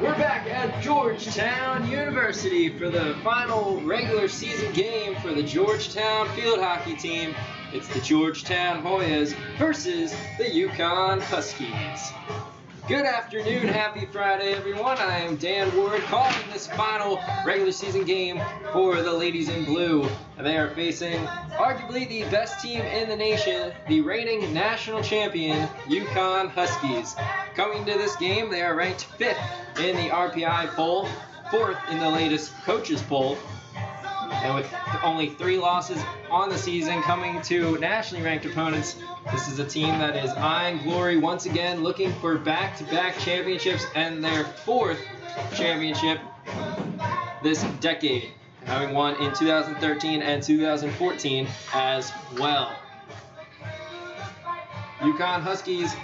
We're back at Georgetown University for the final regular season game for the Georgetown field hockey team. It's the Georgetown Hoyas versus the UConn Huskies. Good afternoon, happy Friday everyone. I am Dan Ward calling this final regular season game for the Ladies in Blue. And they are facing arguably the best team in the nation, the reigning national champion, UConn Huskies. Coming to this game, they are ranked 5th in the RPI poll, 4th in the latest coaches poll. And with only 3 losses on the season coming to nationally ranked opponents, this is a team that is eyeing glory once again, looking for back-to-back championships and their 4th championship this decade, having won in 2013 and 2014 as well. UConn Huskies,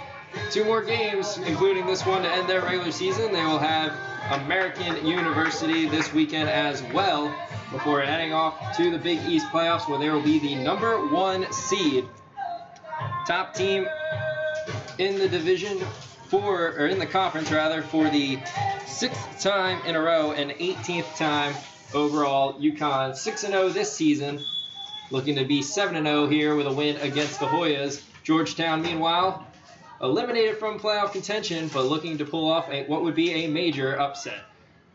2 more games, including this one to end their regular season. They will have American University this weekend as well, before heading off to the Big East playoffs, where they will be the #1 seed. Top team in the division in the conference rather, for the 6th time in a row and 18th time overall. UConn 6-0 this season, looking to be 7-0 here with a win against the Hoyas. Georgetown, meanwhile, eliminated from playoff contention, but looking to pull off what would be a major upset.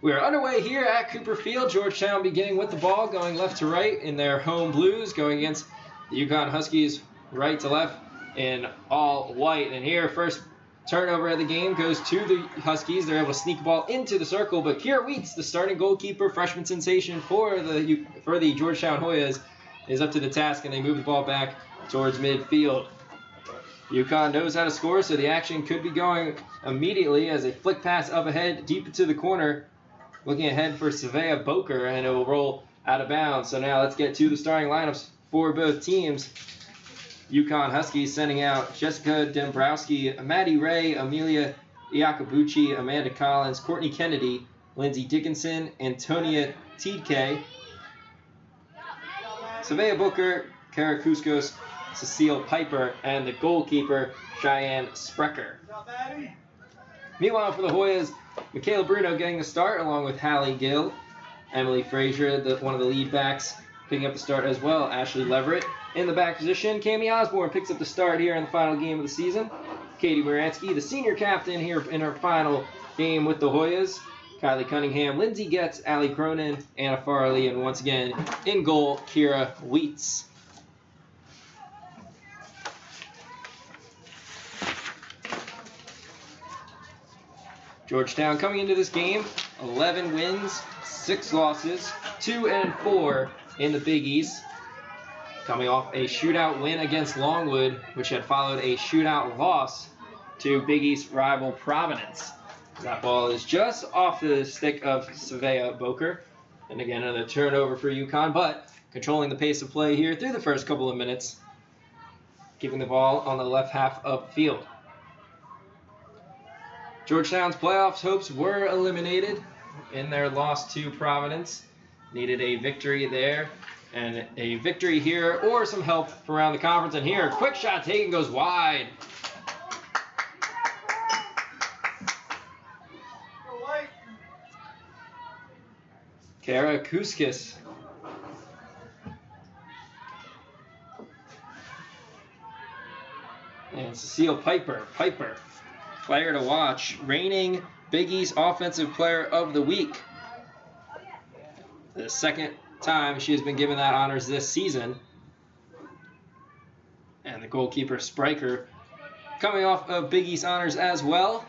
We are underway here at Cooper Field. Georgetown beginning with the ball, going left to right in their home blues, going against the UConn Huskies right to left in all white. And here, first turnover of the game goes to the Huskies. They're able to sneak the ball into the circle, but Kira Weeks, the starting goalkeeper, freshman sensation for the Georgetown Hoyas, is up to the task, and they move the ball back towards midfield. UConn knows how to score, so the action could be going immediately as a flick pass up ahead, deep into the corner. Looking ahead for Savea Boker, and it will roll out of bounds. So now let's get to the starting lineups for both teams. UConn Huskies sending out Jessica Dembrowski, Maddie Ray, Amelia Iacobucci, Amanda Collins, Courtney Kennedy, Lindsay Dickinson, Antonia Tiedke, Savea Booker, Kara Kuskos, Cecile Piper, and the goalkeeper, Cheyenne Sprecher. Meanwhile, for the Hoyas, Michaela Bruno getting the start along with Hallie Gill. Emily Frazier, one of the lead backs, picking up the start as well. Ashley Leverett in the back position. Cami Osborne picks up the start here in the final game of the season. Katie Wieranski, the senior captain here in her final game with the Hoyas. Kylie Cunningham, Lindsay Getz, Allie Cronin, Anna Farley, and once again in goal, Kira Wheats. Georgetown coming into this game, 11 wins, 6 losses, 2-4 in the Big East. Coming off a shootout win against Longwood, which had followed a shootout loss to Big East rival Providence. That ball is just off the stick of Savea Boker. And again, another turnover for UConn, but controlling the pace of play here through the first couple of minutes, keeping the ball on the left half of the field. Georgetown's playoffs hopes were eliminated in their loss to Providence. Needed a victory there and a victory here, or some help around the conference. And here, quick shot taken, goes wide. Kara Kuskis. And Cecile Piper. Player to watch, reigning Big East Offensive Player of the Week. The second time she has been given that honors this season. And the goalkeeper, Sprecher, coming off of Big East honors as well.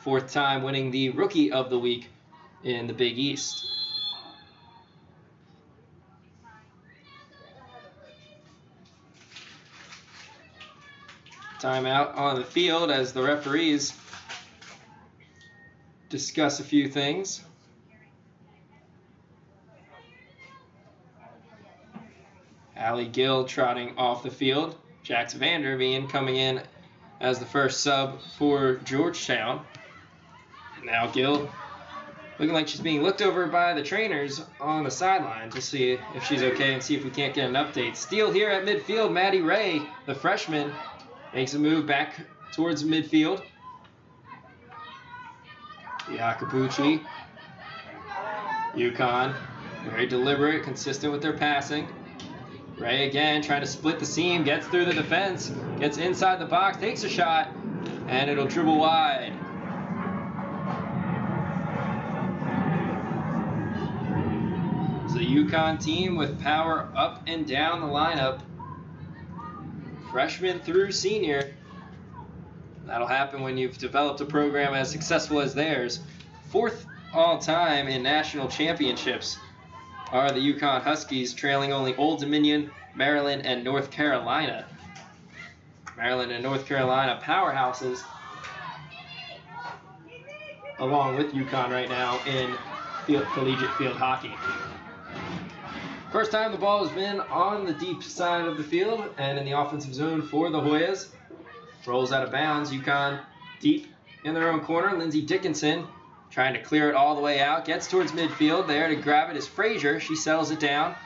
4th time winning the Rookie of the Week in the Big East. Timeout on the field as the referees discuss a few things. Allie Gill trotting off the field. Jax Vanderveen coming in as the first sub for Georgetown. And now Gill looking like she's being looked over by the trainers on the sideline to see if she's okay and see if we can't get an update. Steal here at midfield. Maddie Ray, the freshman, makes a move back towards midfield. Yakabuchi. UConn, very deliberate, consistent with their passing. Ray again trying to split the seam, gets through the defense, gets inside the box, takes a shot, and it'll dribble wide. It's a UConn team with power up and down the lineup. Freshman through senior. That'll happen when you've developed a program as successful as theirs. 4th all-time in national championships are the UConn Huskies, trailing only Old Dominion, Maryland, and North Carolina. Maryland and North Carolina powerhouses, along with UConn right now in collegiate field hockey. First time the ball has been on the deep side of the field and in the offensive zone for the Hoyas. Rolls out of bounds. UConn deep in their own corner. Lindsey Dickinson trying to clear it all the way out. Gets towards midfield. There to grab it is Frazier. She settles it down.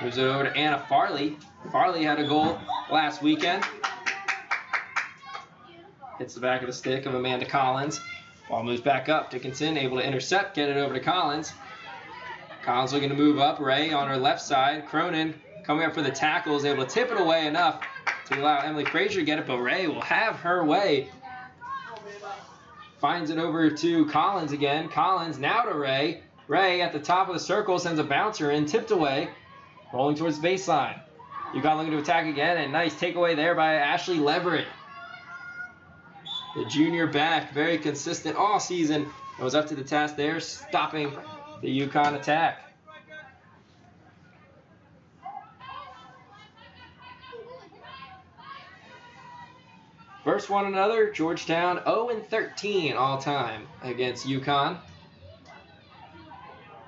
Moves it over to Anna Farley. Farley had a goal last weekend. Hits the back of the stick of Amanda Collins. Ball moves back up. Dickinson able to intercept. Get it over to Collins. Collins looking to move up. Ray on her left side. Cronin coming up for the tackle is able to tip it away enough to allow Emily Frazier to get it, but Ray will have her way. Finds it over to Collins again. Collins now to Ray. Ray at the top of the circle sends a bouncer in, tipped away, rolling towards the baseline. UConn looking to attack again, and nice takeaway there by Ashley Leverett. The junior back, very consistent all season, and was up to the task there, stopping the UConn attack. Versus one another, Georgetown 0-13 all-time against UConn.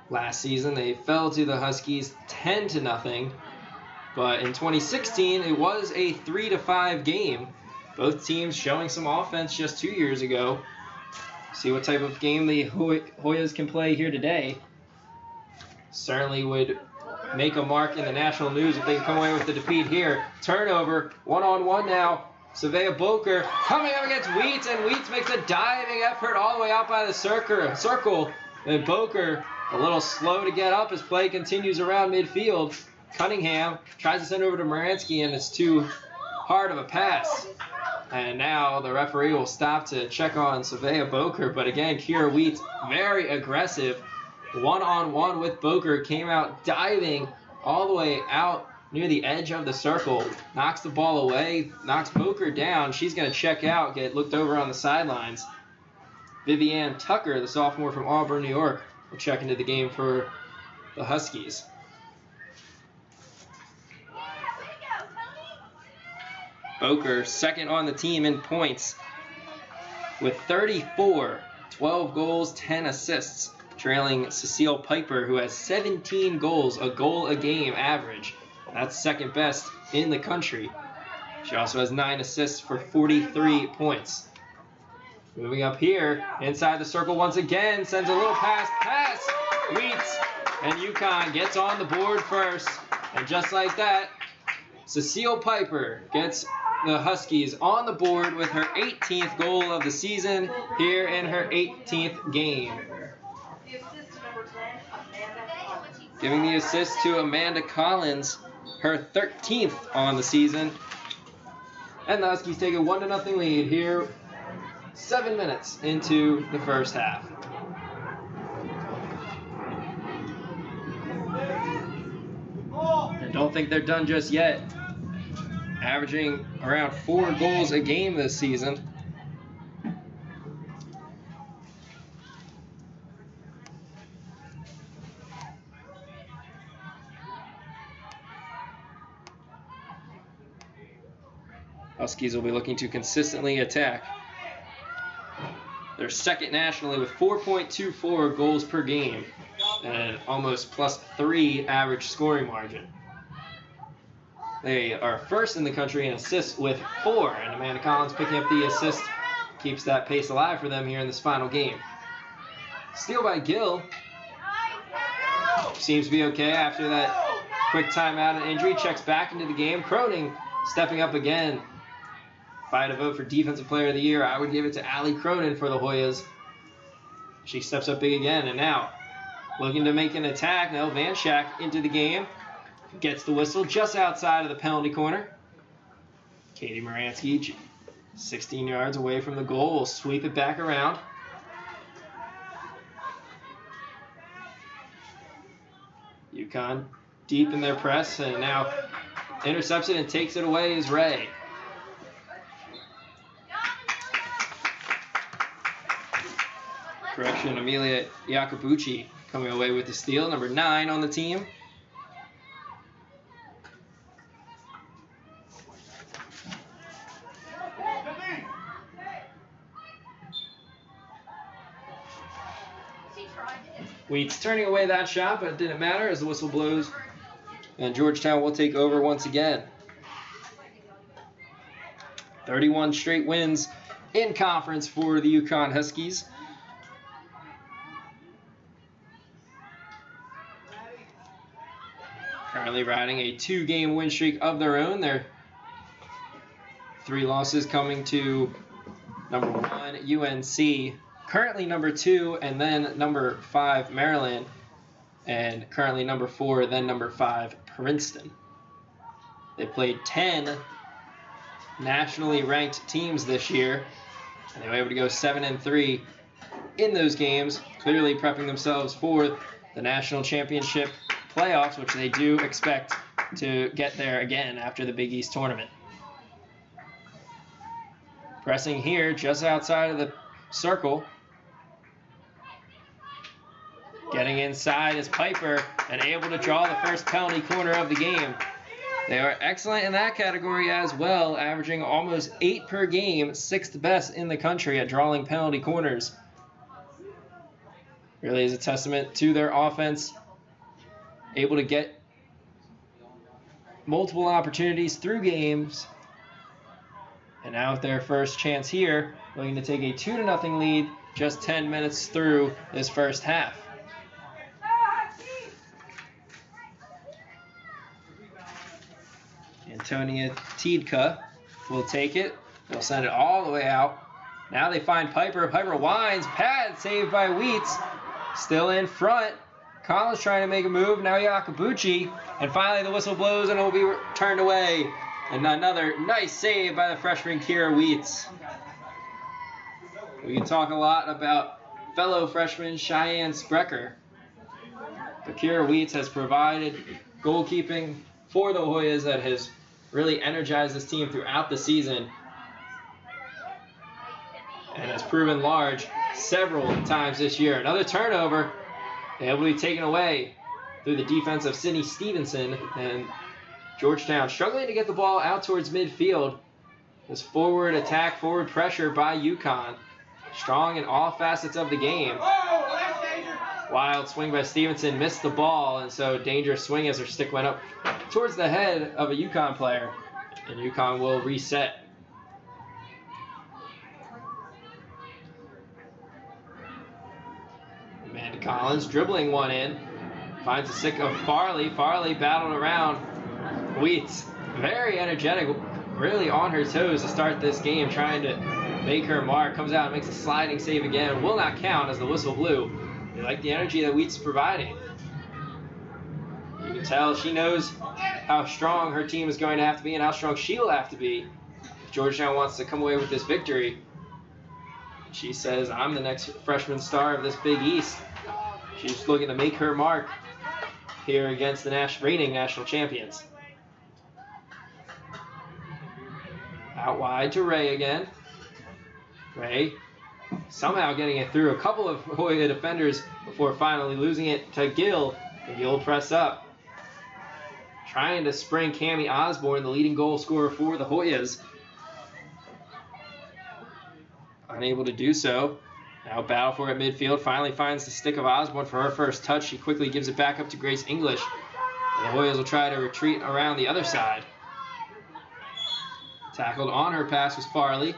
Last season, they fell to the Huskies 10-0, but in 2016, it was a 3-5 game. Both teams showing some offense just 2 years ago. See what type of game the Hoyas can play here today. Certainly would make a mark in the national news if they can come away with the defeat here. Turnover, one-on-one now. Savea Boker coming up against Wheats, and Wheats makes a diving effort all the way out by the circle. And Boker a little slow to get up as play continues around midfield. Cunningham tries to send over to Moransky, and it's too hard of a pass. And now the referee will stop to check on Savea Boker. But again, Kira Wheats very aggressive. One-on-one with Boker, came out diving all the way out near the edge of the circle, knocks the ball away, knocks Boker down. She's going to check out, get looked over on the sidelines. Vivianne Tucker, the sophomore from Auburn, New York, will check into the game for the Huskies. Boker, second on the team in points with 34, 12 goals, 10 assists, trailing Cecile Piper, who has 17 goals, a goal a game average. That's second best in the country. She also has 9 assists for 43 points. Moving up here, inside the circle once again, sends a little pass. Wheats, and UConn gets on the board first. And just like that, Cecile Piper gets the Huskies on the board with her 18th goal of the season here in her 18th game. Giving the assist to Amanda Collins, her 13th on the season. And the Huskies take a 1-0 lead here, 7 minutes into the first half. And don't think they're done just yet. Averaging around 4 goals a game this season. Huskies will be looking to consistently attack. They're second nationally with 4.24 goals per game and almost +3 average scoring margin. They are first in the country in assists with 4, and Amanda Collins picking up the assist keeps that pace alive for them here in this final game. Steal by Gill. Seems to be okay after that quick timeout and injury. Checks back into the game. Cronin stepping up again. If I had to vote for Defensive Player of the Year, I would give it to Allie Cronin for the Hoyas. She steps up big again, and now looking to make an attack. Now Van Schack into the game. Gets the whistle just outside of the penalty corner. Katie Moransky, 16 yards away from the goal, will sweep it back around. UConn deep in their press, and now intercepts it and takes it away is Ray. Correction, Amelia Iacobucci coming away with the steal, number 9 on the team. Wheats turning away that shot, but it didn't matter as the whistle blows. And Georgetown will take over once again. 31 straight wins in conference for the UConn Huskies. Currently riding a 2-game win streak of their own. Their 3 losses coming to number 1, UNC. Currently number 2, and then number 5, Maryland. And currently number 4, then number 5, Princeton. They played 10 nationally ranked teams this year, and they were able to go 7-3 in those games, clearly prepping themselves for the national championship playoffs, which they do expect to get there again after the Big East tournament. Pressing here just outside of the circle. Getting inside is Piper and able to draw the first penalty corner of the game. They are excellent in that category as well, averaging almost 8 per game, 6th best in the country at drawing penalty corners. Really is a testament to their offense, able to get multiple opportunities through games. And now with their first chance here, looking to take a 2-0 lead just 10 minutes through this first half. Antonia Tiedka will take it. They'll send it all the way out. Now they find Piper. Piper winds. Pad saved by Wheats. Still in front. Collins trying to make a move. Now Iacobucci. And finally the whistle blows and it will be turned away. And another nice save by the freshman Kira Wheats. We can talk a lot about fellow freshman Cheyenne Sprecher. But Kira Wheats has provided goalkeeping for the Hoyas that has really energized this team throughout the season and has proven large several times this year. Another turnover, able to be taken away through the defense of Sydney Stevenson, and Georgetown struggling to get the ball out towards midfield. This forward attack, forward pressure by UConn, strong in all facets of the game. Wild swing by Stevenson, missed the ball, and so dangerous swing as her stick went up towards the head of a UConn player, and UConn will reset. Amanda Collins dribbling one in, finds the stick of Farley. Farley battled around Wheats, very energetic, really on her toes to start this game, trying to make her mark. Comes out and makes a sliding save again, will not count as the whistle blew. They like the energy that Wheats is providing. You can tell she knows how strong her team is going to have to be and how strong she will have to be if Georgetown wants to come away with this victory. She says, I'm the next freshman star of this Big East. She's looking to make her mark here against the reigning national champions. Out wide to Ray again. Ray somehow getting it through a couple of Hoya defenders before finally losing it to Gill. And Gill press up. Trying to spring Cammie Osborne, the leading goal scorer for the Hoyas. Unable to do so. Now battle for it midfield. Finally finds the stick of Osborne for her first touch. She quickly gives it back up to Grace English. And the Hoyas will try to retreat around the other side. Tackled on her pass was Farley.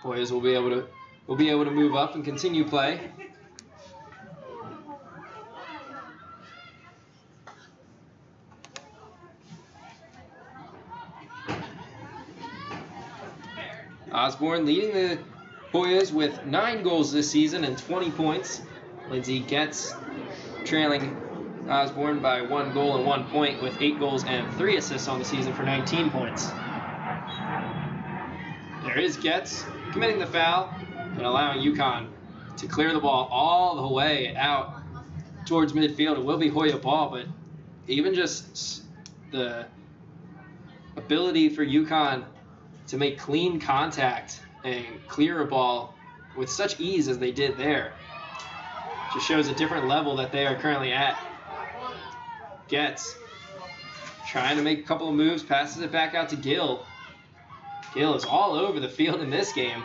Hoyas will be able to move up and continue play. Osborne leading the Hoyas with 9 goals this season and 20 points. Lindsay Getz trailing Osborne by 1 goal and 1 point with 8 goals and 3 assists on the season for 19 points. There is Getz committing the foul and allowing UConn to clear the ball all the way out towards midfield. It will be Hoya ball, but even just the ability for UConn to make clean contact and clear a ball with such ease as they did there just shows a different level that they are currently at. Getz trying to make a couple of moves, passes it back out to Gill. Gill is all over the field in this game.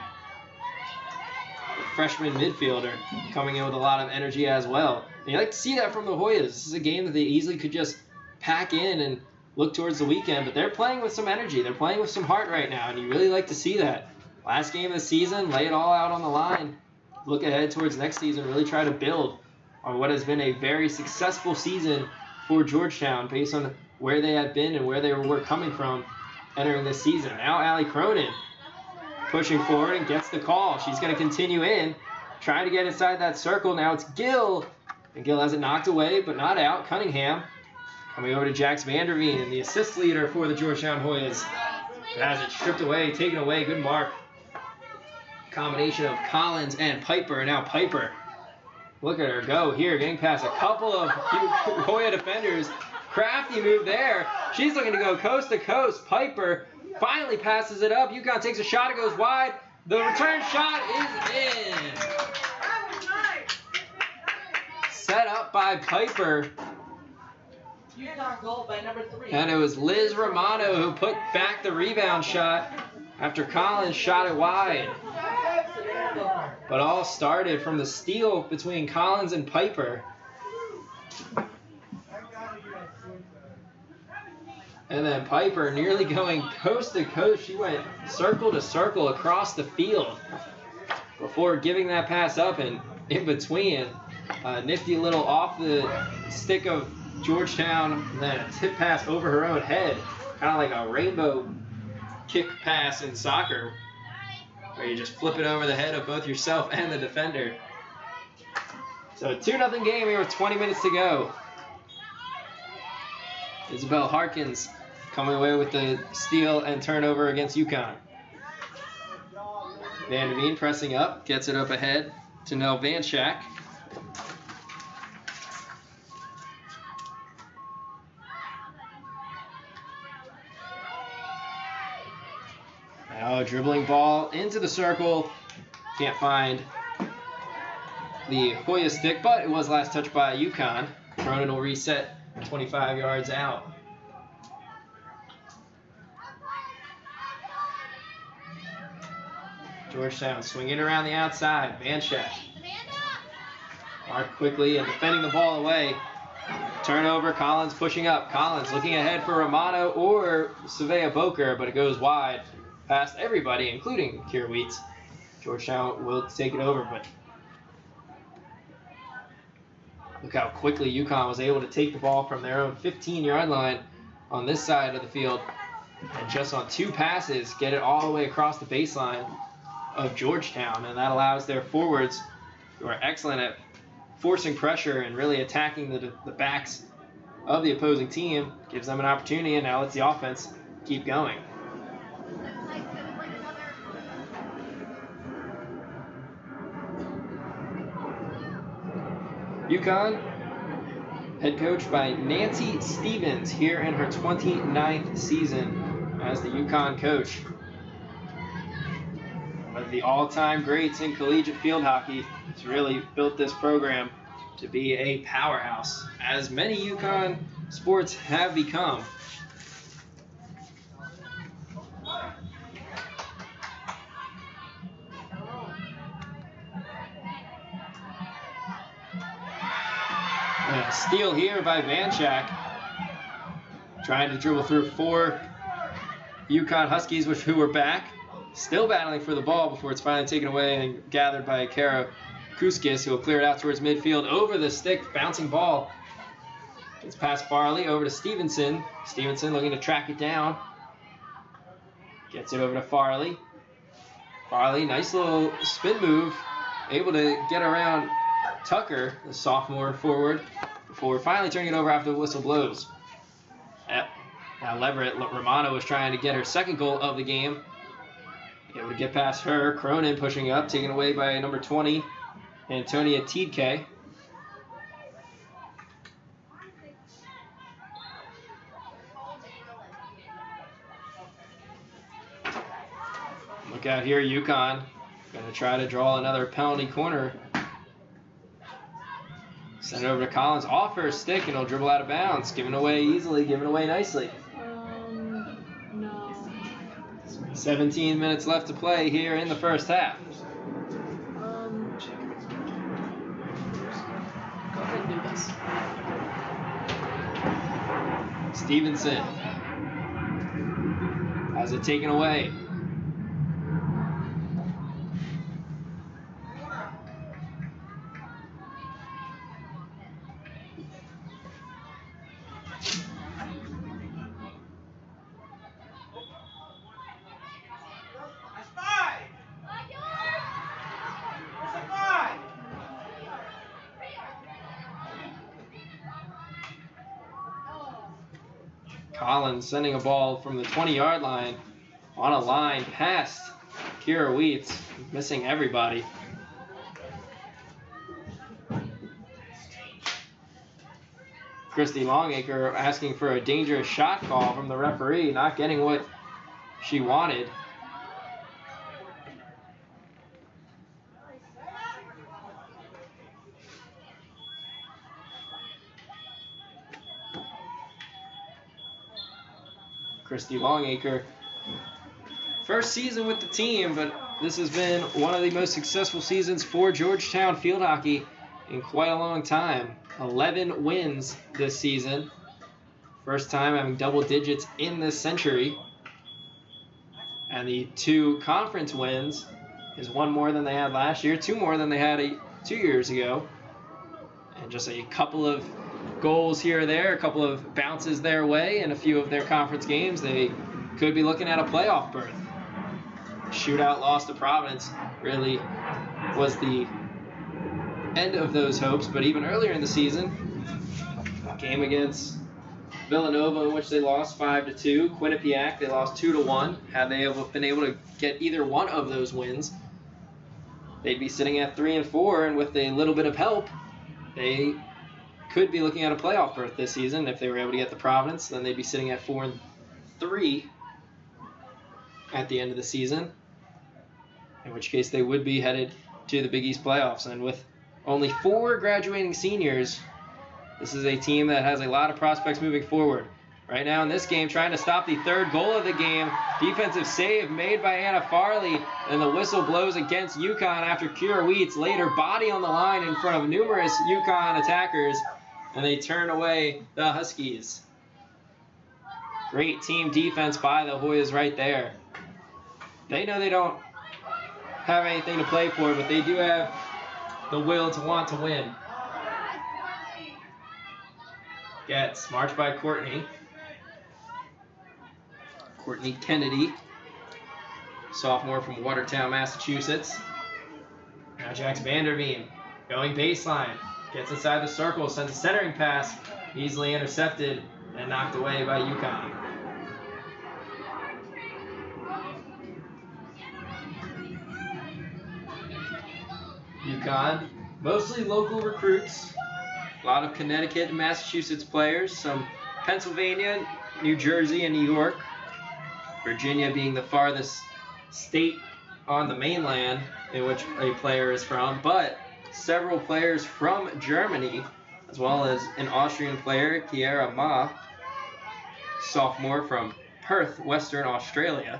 The freshman midfielder coming in with a lot of energy as well. And you like to see that from the Hoyas. This is a game that they easily could just pack in and look towards the weekend, but they're playing with some energy. They're playing with some heart right now, and you really like to see that. Last game of the season, lay it all out on the line. Look ahead towards next season, really try to build on what has been a very successful season for Georgetown based on where they had been and where they were coming from entering this season. Now Allie Cronin pushing forward and gets the call. She's going to continue in, trying to get inside that circle. Now it's Gill, and Gill has it knocked away, but not out. Cunningham coming over to Jax Vanderveen, the assist leader for the Georgetown Hoyas. Has it stripped away, taken away. Good mark. Combination of Collins and Piper. Now Piper, look at her go here, getting past a couple of Hoya defenders. Crafty move there. She's looking to go coast to coast. Piper finally passes it up. UConn takes a shot. It goes wide. The return shot is in. Set up by Piper. UConn goal by number 3. And it was Liz Romano who put back the rebound shot after Collins shot it wide. But all started from the steal between Collins and Piper. And then Piper nearly going coast to coast. She went circle to circle across the field before giving that pass up, and in between, a nifty little off the stick of Georgetown, and then a tip pass over her own head, kind of like a rainbow kick pass in soccer, where you just flip it over the head of both yourself and the defender. So a 2-0 game here with 20 minutes to go. Isabel Harkins coming away with the steal and turnover against UConn. Vanderveen pressing up, gets it up ahead to Nell Vanchak. Now a dribbling ball into the circle. Can't find the Hoya stick, but it was last touched by UConn. Cronin will reset 25 yards out. Georgetown swinging around the outside. Vanchak. Mark quickly and defending the ball away. Turnover, Collins pushing up. Collins looking ahead for Romano or Savea Boker, but it goes wide past everybody, including Kira Wheats. Georgetown will take it over, but look how quickly UConn was able to take the ball from their own 15-yard line on this side of the field, and just on 2 passes get it all the way across the baseline of Georgetown, and that allows their forwards, who are excellent at forcing pressure and really attacking the backs of the opposing team, gives them an opportunity, and now lets the offense keep going. UConn, head coached by Nancy Stevens, here in her 29th season as the UConn coach. One of the all-time greats in collegiate field hockey, has really built this program to be a powerhouse, as many UConn sports have become. And a steal here by Vanchak, trying to dribble through 4 UConn Huskies, who were back. Still battling for the ball before it's finally taken away and gathered by Kara Kuskis, who will clear it out towards midfield over the stick, bouncing ball. It's past Farley over to Stevenson. Stevenson looking to track it down. Gets it over to Farley. Farley, nice little spin move, able to get around Tucker, the sophomore forward, before finally turning it over after the whistle blows. Yep. Now Leverett Romano was trying to get her second goal of the game. Able to get past her. Cronin pushing up, taken away by number 20, Antonia Tiedke. Look out here, UConn. Going to try to draw another penalty corner. Send it over to Collins off her stick, and he'll dribble out of bounds. Given away easily, given away nicely. No. 17 minutes left to play here in the first half. Go ahead and do this. Stevenson has it taken away. Collins sending a ball from the 20-yard line on a line past Kira Wheats, missing everybody. Christy Longacre asking for a dangerous shot call from the referee, not getting what she wanted. Christy Longacre, first season with the team, but this has been one of the most successful seasons for Georgetown field hockey in quite a long time. 11 wins this season. First time having double digits in this century. And the 2 conference wins is 1 more than they had last year, 2 more than they had 2 years ago. And just a couple of goals here or there, a couple of bounces their way in a few of their conference games, they could be looking at a playoff berth. Shootout loss to Providence really was the end of those hopes, but even earlier in the season, a game against Villanova in which they lost 5-2, Quinnipiac they lost 2-1. Had they been able to get either one of those wins, they'd be sitting at 3-4, and with a little bit of help, they could be looking at a playoff berth this season. If they were able to get the Providence, then they'd be sitting at 4-3 at the end of the season, in which case they would be headed to the Big East playoffs. And with only 4 graduating seniors, this is a team that has a lot of prospects moving forward. Right now in this game, trying to stop the 3rd goal of the game. Defensive save made by Anna Farley, and the whistle blows against UConn after Kira Wheats laid her body on the line in front of numerous UConn attackers, and they turn away the Huskies. Great team defense by the Hoyas right there. They know they don't have anything to play for, but they do have the will to want to win. Gets marched by Courtney Kennedy, sophomore from Watertown, Massachusetts. Now Jax Vanderveen going baseline, gets inside the circle, sends a centering pass, easily intercepted and knocked away by UConn. UConn, mostly local recruits, a lot of Connecticut and Massachusetts players, some Pennsylvania, New Jersey, and New York. Virginia being the farthest state on the mainland in which a player is from, but several players from Germany, as well as an Austrian player, Kiera Ma, sophomore from Perth, Western Australia,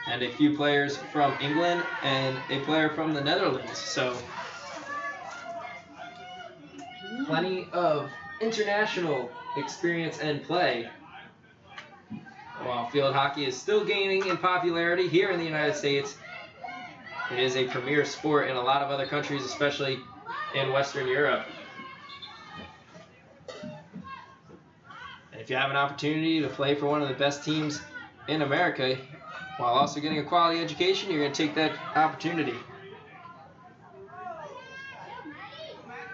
and a few players from England and a player from the Netherlands. So plenty of international experience and play. While field hockey is still gaining in popularity here in the United States, it is a premier sport in a lot of other countries, especially in Western Europe. And if you have an opportunity to play for one of the best teams in America, while also getting a quality education, you're going to take that opportunity.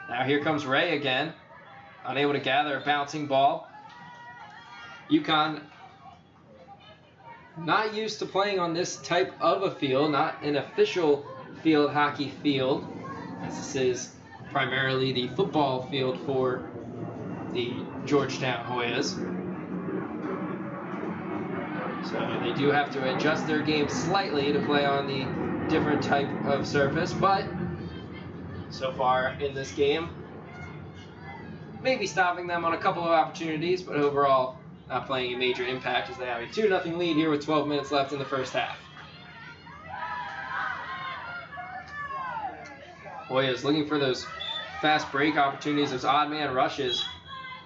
Now here comes Ray again, unable to gather a bouncing ball. UConn not used to playing on this type of a field, not an official field hockey field, as this is primarily the football field for the Georgetown Hoyas. So they do have to adjust their game slightly to play on the different type of surface, but so far in this game, maybe stopping them on a couple of opportunities, but overall not playing a major impact as they have a 2-0 lead here with 12 minutes left in the first half. Hoyas looking for those fast break opportunities, those odd man rushes.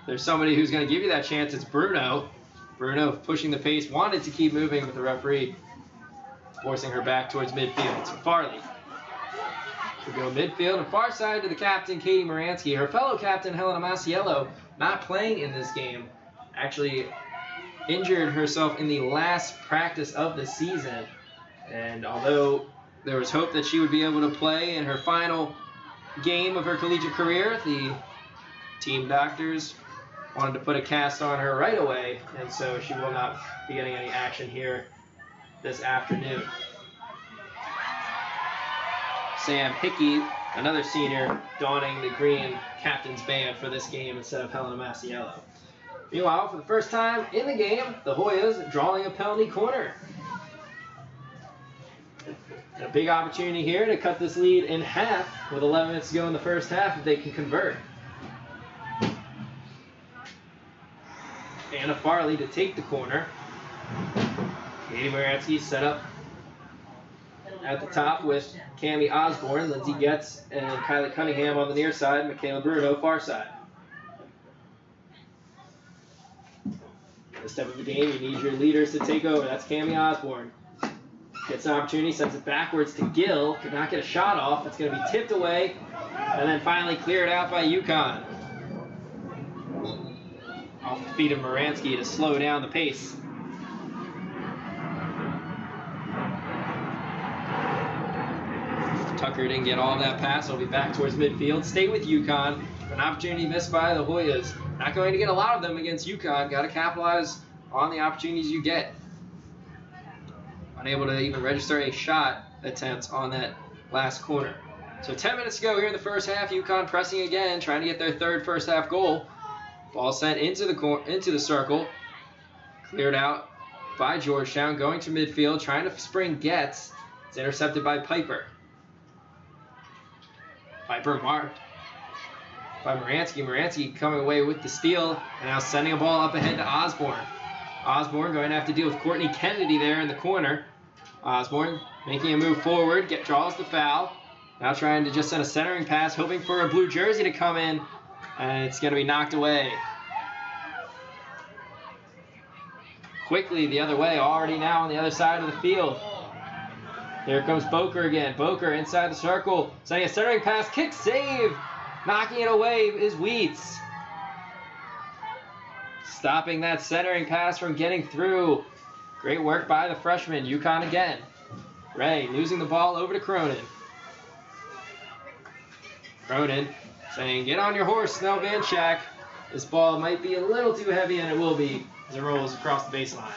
There's somebody who's going to give you that chance. It's Bruno. Bruno pushing the pace, wanted to keep moving, but the referee forcing her back towards midfield. So Farley will go midfield and far side to the captain, Katie Moransky. Her fellow captain, Helena Masiello, not playing in this game. Actually injured herself in the last practice of the season. And although there was hope that she would be able to play in her final game of her collegiate career, the team doctors wanted to put a cast on her right away, and so she will not be getting any action here this afternoon. Sam Hickey, another senior, donning the green captain's band for this game instead of Helena Masiello. Meanwhile, for the first time in the game, the Hoyas drawing a penalty corner. And a big opportunity here to cut this lead in half with 11 minutes to go in the first half if they can convert. Anna Farley to take the corner. Katie Moransky set up at the top with Cammie Osborne, Lindsay Getz, and Kylie Cunningham on the near side, Michaela Bruno far side. This type of a game, you need your leaders to take over. That's Cammie Osborne. Gets an opportunity, sends it backwards to Gill. Could not get a shot off. It's going to be tipped away, and then finally cleared out by UConn. Off the feet of Moransky to slow down the pace. Tucker didn't get all of that pass. He'll be back towards midfield. Stay with UConn. An opportunity missed by the Hoyas. Not going to get a lot of them against UConn. Got to capitalize on the opportunities you get. Unable to even register a shot attempt on that last corner. So 10 minutes to go here in the first half. UConn pressing again, trying to get their third first half goal. Ball sent into the circle. Cleared out by Georgetown. Going to midfield, trying to spring Getz. It's intercepted by Piper. Piper marked by Moransky. Moransky coming away with the steal. And now sending a ball up ahead to Osborne. Osborne going to have to deal with Courtney Kennedy there in the corner. Osborne making a move forward. Draws the foul. Now trying to just send a centering pass, hoping for a blue jersey to come in. And it's going to be knocked away. Quickly the other way, already now on the other side of the field. Here comes Boker again. Boker inside the circle, sending a centering pass, kick save. Knocking it away is Wheats. Stopping that centering pass from getting through. Great work by the freshman. UConn again. Ray losing the ball over to Cronin. Cronin saying, get on your horse, Snell Vanchak. This ball might be a little too heavy, and it will be as it rolls across the baseline.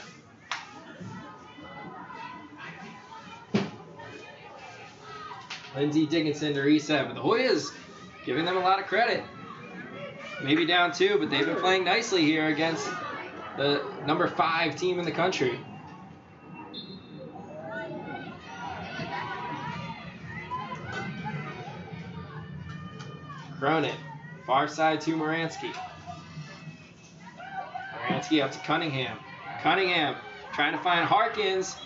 Lindsay Dickinson to reset, but the Hoyas giving them a lot of credit. Maybe down 2, but they've been playing nicely here against the number 5 team in the country. Cronin, far side to Moransky. Moransky up to Cunningham. Cunningham trying to find Harkins.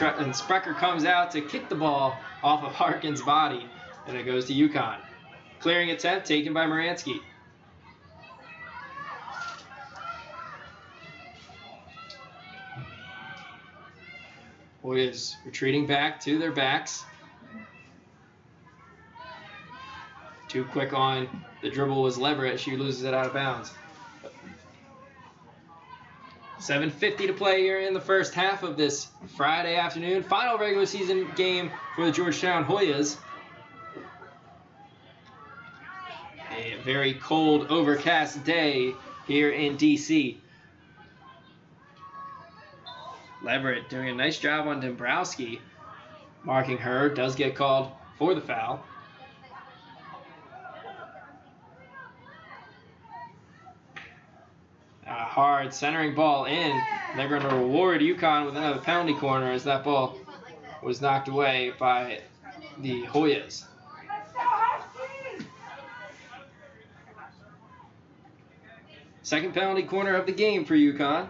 And Sprecher comes out to kick the ball off of Harkins' body, and it goes to UConn. Clearing attempt taken by Moransky. Hoyas retreating back to their backs. Too quick on the dribble was Leverett. She loses it out of bounds. 7:50 to play here in the first half of this Friday afternoon. Final regular season game for the Georgetown Hoyas. A very cold, overcast day here in D.C. Leverett doing a nice job on Dombrowski. Marking her, does get called for the foul. A hard centering ball in. They're going to reward UConn with another penalty corner as that ball was knocked away by the Hoyas. Second penalty corner of the game for UConn.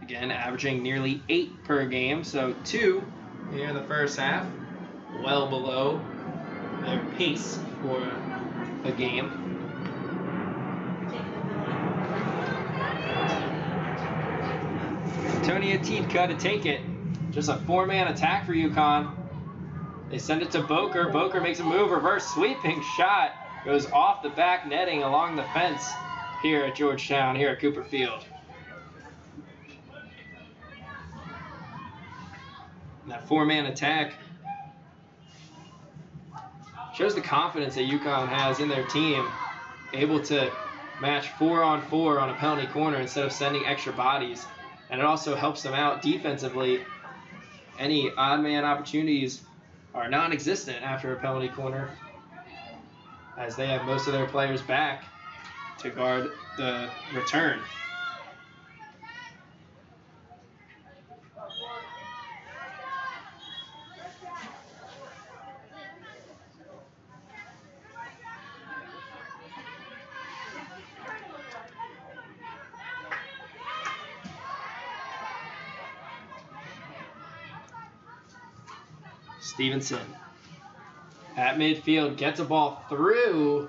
Again, averaging nearly 8 per game, so 2 here in the first half. Well below their pace for a game. Antonia Tiedka to take it. Just a 4-man attack for UConn. They send it to Boker. Boker makes a move, reverse sweeping shot. Goes off the back netting along the fence here at Georgetown, here at Cooper Field. And that 4-man attack shows the confidence that UConn has in their team, able to match 4-on-4 on a penalty corner instead of sending extra bodies. And it also helps them out defensively. Any odd man opportunities are non-existent after a penalty corner, as they have most of their players back to guard the return. Stevenson at midfield gets a ball through,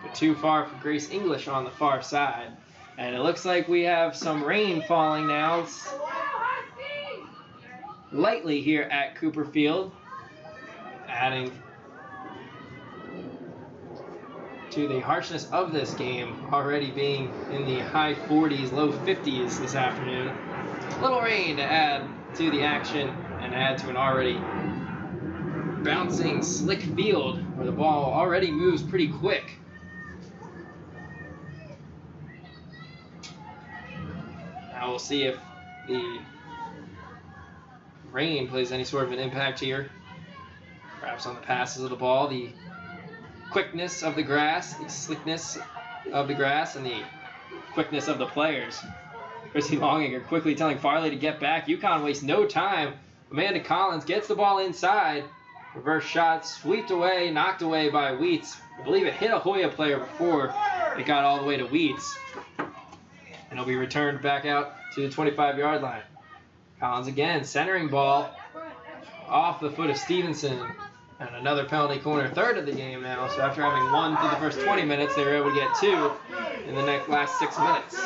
but too far for Grace English on the far side. And it looks like we have some rain falling now lightly here at Cooper Field, adding to the harshness of this game, already being in the high 40s, low 50s this afternoon. A little rain to add to the action and add to an already bouncing, slick field where the ball already moves pretty quick. Now we'll see if the rain plays any sort of an impact here. Perhaps on the passes of the ball, the quickness of the grass, the slickness of the grass, and the quickness of the players. Chrissy Longinger quickly telling Farley to get back. UConn wastes no time. Amanda Collins gets the ball inside. Reverse shot, swept away, knocked away by Wheats. I believe it hit a Hoya player before it got all the way to Wheats. And it'll be returned back out to the 25-yard line. Collins again, centering ball off the foot of Stevenson. And another penalty corner, third of the game now. So after having 1 through the first 20 minutes, they were able to get 2 in the last 6 minutes.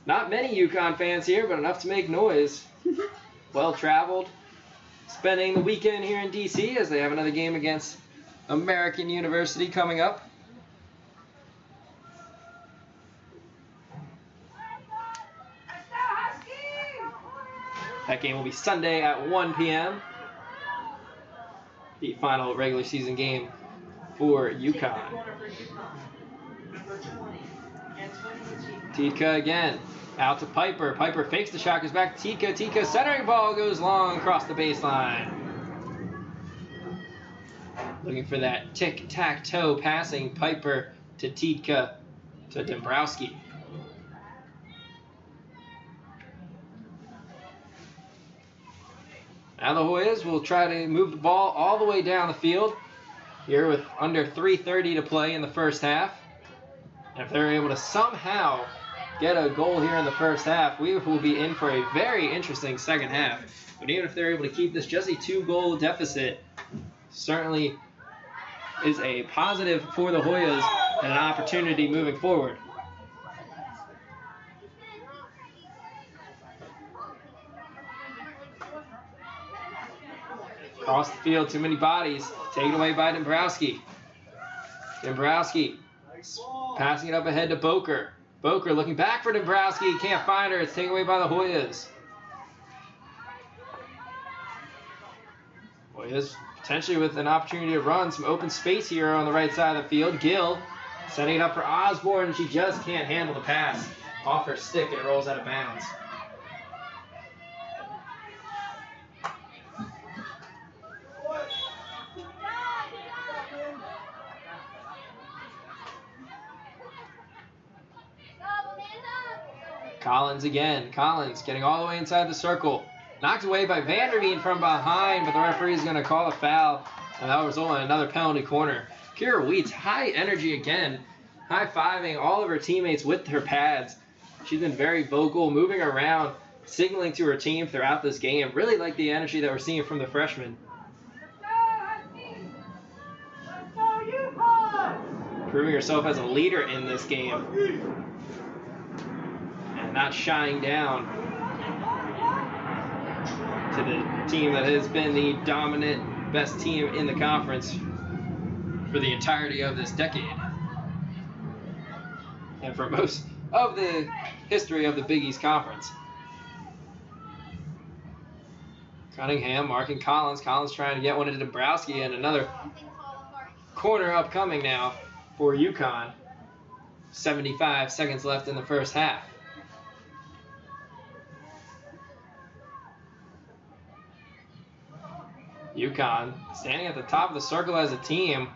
Not many UConn fans here, but enough to make noise. Well-traveled, spending the weekend here in D.C. as they have another game against American University coming up. That game will be Sunday at 1 p.m. The final regular season game for UConn. Tiedka again. Out to Piper. Piper fakes the shot, goes back to Tiedka. Tiedka centering ball goes long across the baseline. Looking for that tic-tac-toe passing. Piper to Tiedka to Dombrowski. Now the Hoyas will try to move the ball all the way down the field here with under 3:30 to play in the first half. And if they're able to somehow get a goal here in the first half, we will be in for a very interesting second half. But even if they're able to keep this just a 2-goal deficit, certainly is a positive for the Hoyas and an opportunity moving forward. Across the field, too many bodies. Taken away by Dombrowski. Dombrowski passing it up ahead to Boker. Boker looking back for Dombrowski. Can't find her. It's taken away by the Hoyas. Hoyas potentially with an opportunity to run some open space here on the right side of the field. Gill setting it up for Osborne. She just can't handle the pass off her stick and it rolls out of bounds. Collins again. Collins getting all the way inside the circle. Knocked away by Vanderveen from behind, but the referee is going to call a foul, and that will result in another penalty corner. Kira Wheats, high energy again, high-fiving all of her teammates with her pads. She's been very vocal, moving around, signaling to her team throughout this game. Really like the energy that we're seeing from the freshmen. Proving herself as a leader in this game. And not shying down to the team that has been the dominant, best team in the conference for the entirety of this decade. And for most of the history of the Big East Conference. Cunningham marking Collins. Collins trying to get one into Dombrowski, and another corner upcoming now for UConn. 75 seconds left in the first half. UConn standing at the top of the circle as a team.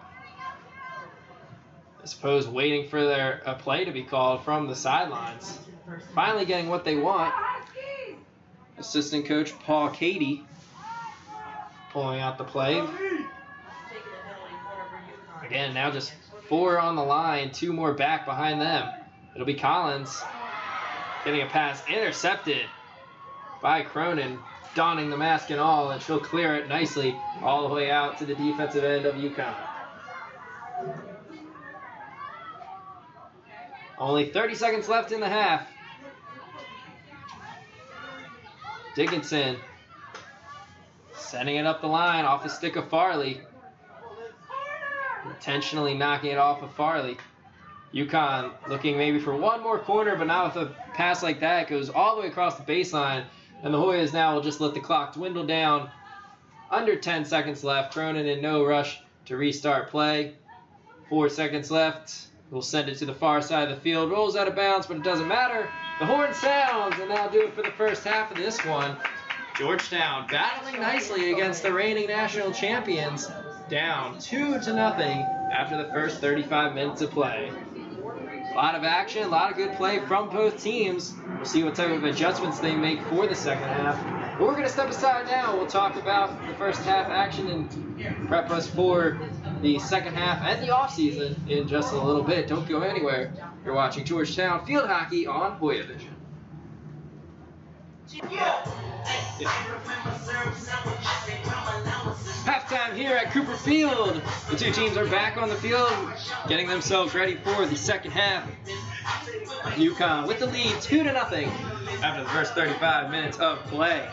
I suppose waiting for their play to be called from the sidelines. Finally getting what they want. Assistant coach Paul Cady pulling out the play. Again, now just 4 on the line, 2 more back behind them. It'll be Collins getting a pass intercepted by Cronin, donning the mask and all, and she'll clear it nicely all the way out to the defensive end of UConn. Only 30 seconds left in the half. Dickinson setting it up the line off the stick of Farley. Intentionally knocking it off of Farley. UConn looking maybe for one more corner, but not with a pass like that. It goes all the way across the baseline, and the Hoyas now will just let the clock dwindle down. Under 10 seconds left. Cronin in no rush to restart play. 4 seconds left. We'll send it to the far side of the field. Rolls out of bounds, but it doesn't matter. The horn sounds, and that'll do it for the first half of this one. Georgetown battling nicely against the reigning national champions. Down 2-0 after the first 35 minutes of play. A lot of action, a lot of good play from both teams. We'll see what type of adjustments they make for the second half. But we're going to step aside now. We'll talk about the first half action and prep us for the second half and the offseason in just a little bit. Don't go anywhere. You're watching Georgetown Field Hockey on Hoya Vision. Halftime here at Cooper Field. The two teams are back on the field, getting themselves ready for the second half. UConn with the lead 2-0 after the first 35 minutes of play.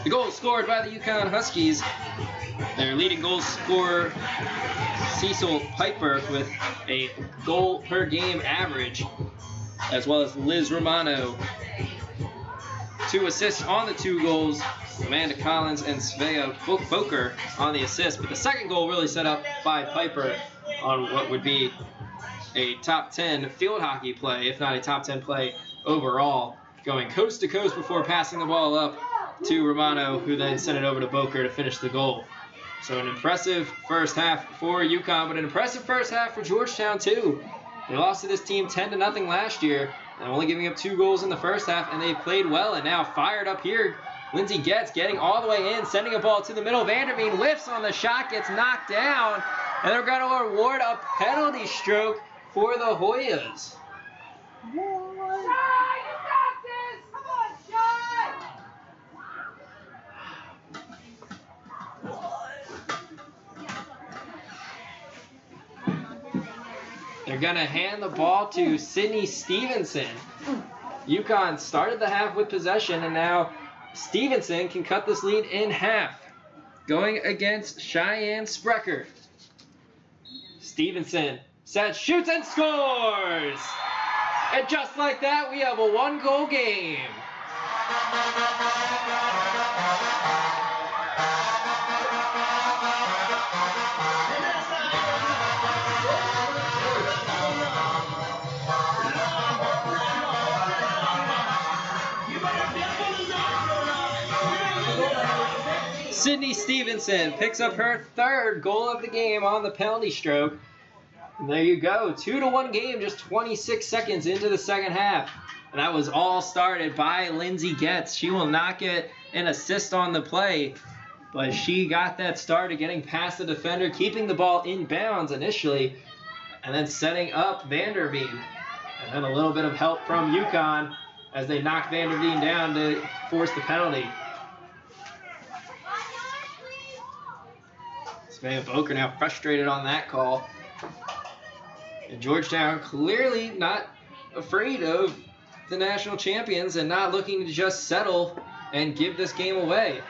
The goal scored by the UConn Huskies. Their leading goal scorer, Cecil Piper, with a goal per game average, as well as Liz Romano. 2 assists on the 2 goals. Amanda Collins and Svea Boker on the assist, but the second goal really set up by Piper on what would be a top 10 field hockey play, if not a top 10 play overall, going coast to coast before passing the ball up to Romano, who then sent it over to Boker to finish the goal. So an impressive first half for UConn, but an impressive first half for Georgetown too. They lost to this team 10-0 last year, and only giving up 2 goals in the first half, and they played well, and now fired up here. Lindsey Getz getting all the way in, sending a ball to the middle. Vanderveen whiffs on the shot, gets knocked down, and they're going to award a penalty stroke for the Hoyas. They're going to hand the ball to Sydney Stevenson. UConn started the half with possession, and now Stevenson can cut this lead in half. going against Cheyenne Sprecher. Stevenson sets, shoots, and scores! And just like that, we have a 1-goal game. Sydney Stevenson picks up her 3rd goal of the game on the penalty stroke. And there you go, 2-1 game, just 26 seconds into the second half. And that was all started by Lindsay Getz. She will not get an assist on the play, but she got that started, getting past the defender, keeping the ball in bounds initially, and then setting up Vanderveen. And then a little bit of help from UConn as they knock Vanderveen down to force the penalty. Svea Boker now frustrated on that call. And Georgetown clearly not afraid of the national champions and not looking to just settle and give this game away.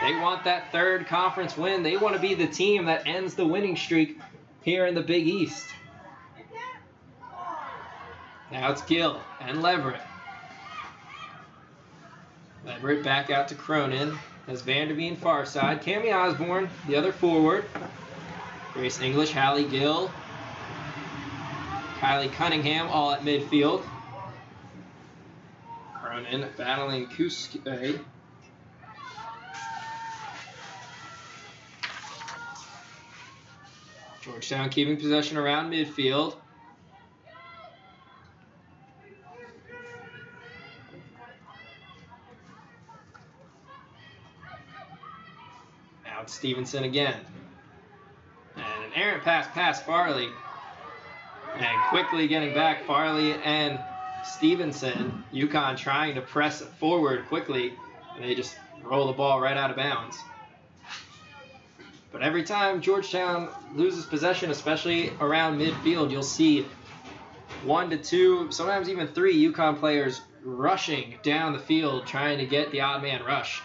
They want that 3rd conference win. They want to be the team that ends the winning streak here in the Big East. Now it's Gill and Leverett. Leverett back out to Cronin. As Vanderveen far side. Cammie Osborne, the other forward. Grace English, Hallie Gill. Kylie Cunningham all at midfield. Cronin battling Kuske. Georgetown keeping possession around midfield. Stevenson again. And an errant pass past Farley. And quickly getting back, Farley and Stevenson. UConn trying to press forward quickly, and they just roll the ball right out of bounds. But every time Georgetown loses possession, especially around midfield, you'll see 1 to 2, sometimes even 3 UConn players rushing down the field trying to get the odd man rush.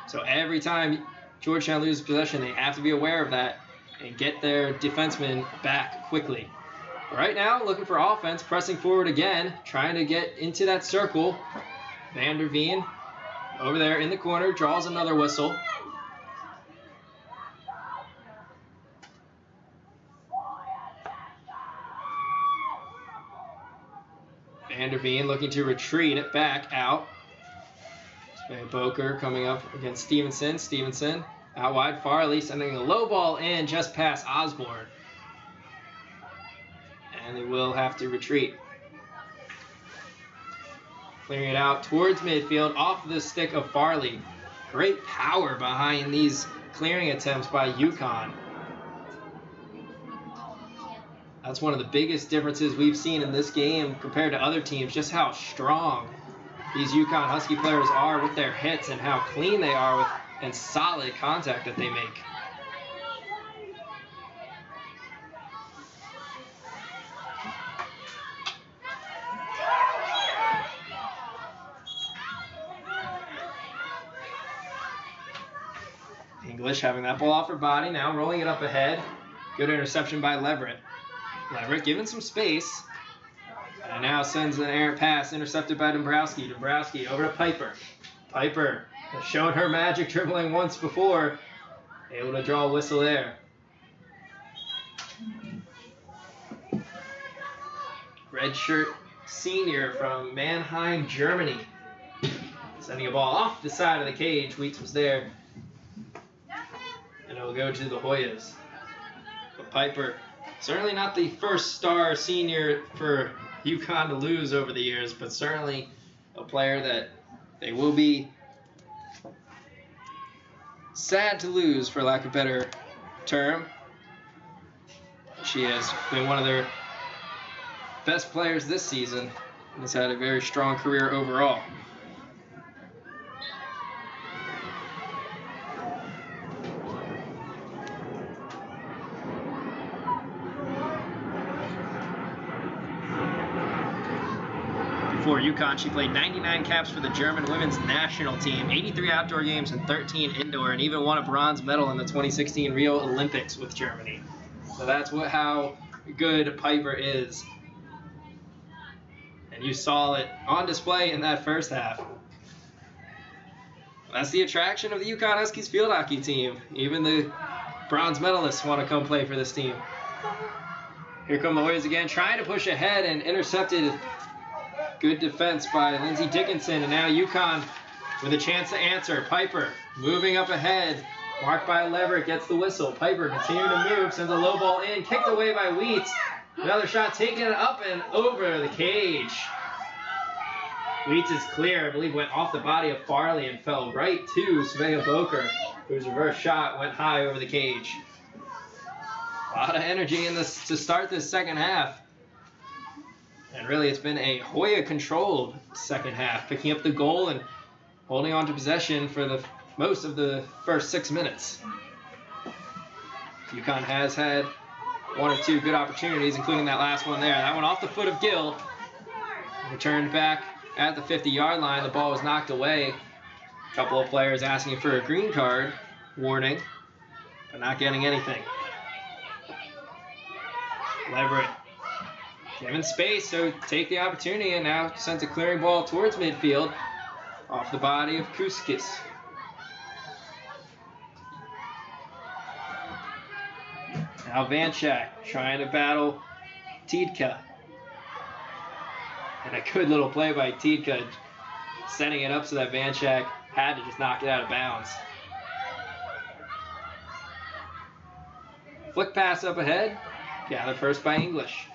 So every time Georgetown loses possession, they have to be aware of that and get their defensemen back quickly. Right now, looking for offense, pressing forward again, trying to get into that circle. Vanderveen over there in the corner, draws another whistle. Vanderveen looking to retreat it back out. Boker coming up against Stevenson. Stevenson out wide. Farley sending a low ball in just past Osborne. And they will have to retreat. Clearing it out towards midfield off the stick of Farley. Great power behind these clearing attempts by UConn. That's one of the biggest differences we've seen in this game compared to other teams, just how strong these UConn Husky players are with their hits and how clean they are with and solid contact that they make. English having that ball off her body, now rolling it up ahead. Good interception by Leverett. Leverett given some space. And now sends an errant pass, intercepted by Dombrowski. Dombrowski over to Piper. Piper has shown her magic dribbling once before. Able to draw a whistle there. Redshirt senior from Mannheim, Germany. Sending a ball off the side of the cage. Weeks was there. And it will go to the Hoyas. But Piper, certainly not the first star senior for UConn to lose over the years, but certainly a player that they will be sad to lose, for lack of a better term. She has been one of their best players this season and has had a very strong career overall. Before UConn. She played 99 caps for the German women's national team, 83 outdoor games and 13 indoor, and even won a bronze medal in the 2016 Rio Olympics with Germany. So that's how good Piper is. And you saw it on display in that first half. That's the attraction of the UConn Huskies field hockey team. Even the bronze medalists want to come play for this team. Here come the Hoyas again, trying to push ahead and intercepted. Good defense by Lindsey Dickinson, and now UConn with a chance to answer. Piper moving up ahead, marked by Leverett, gets the whistle. Piper continuing to move, sends a low ball in, kicked away by Wheats. Another shot taken up and over the cage. Wheats is clear, I believe went off the body of Farley and fell right to Svea Boker, whose reverse shot went high over the cage. A lot of energy in this to start this second half. And really, it's been a Hoya-controlled second half, picking up the goal and holding on to possession for the most of the first 6 minutes. UConn has had one or two good opportunities, including that last one there. That one off the foot of Gill. Returned back at the 50-yard line. The ball was knocked away. A couple of players asking for a green card warning, but not getting anything. Leverett given space, so take the opportunity, and now sends a clearing ball towards midfield off the body of Kuskis. Now Vanchak trying to battle Tiedka. And a good little play by Tiedka, setting it up so that Vanchak had to just knock it out of bounds. Flick pass up ahead, gathered first by English.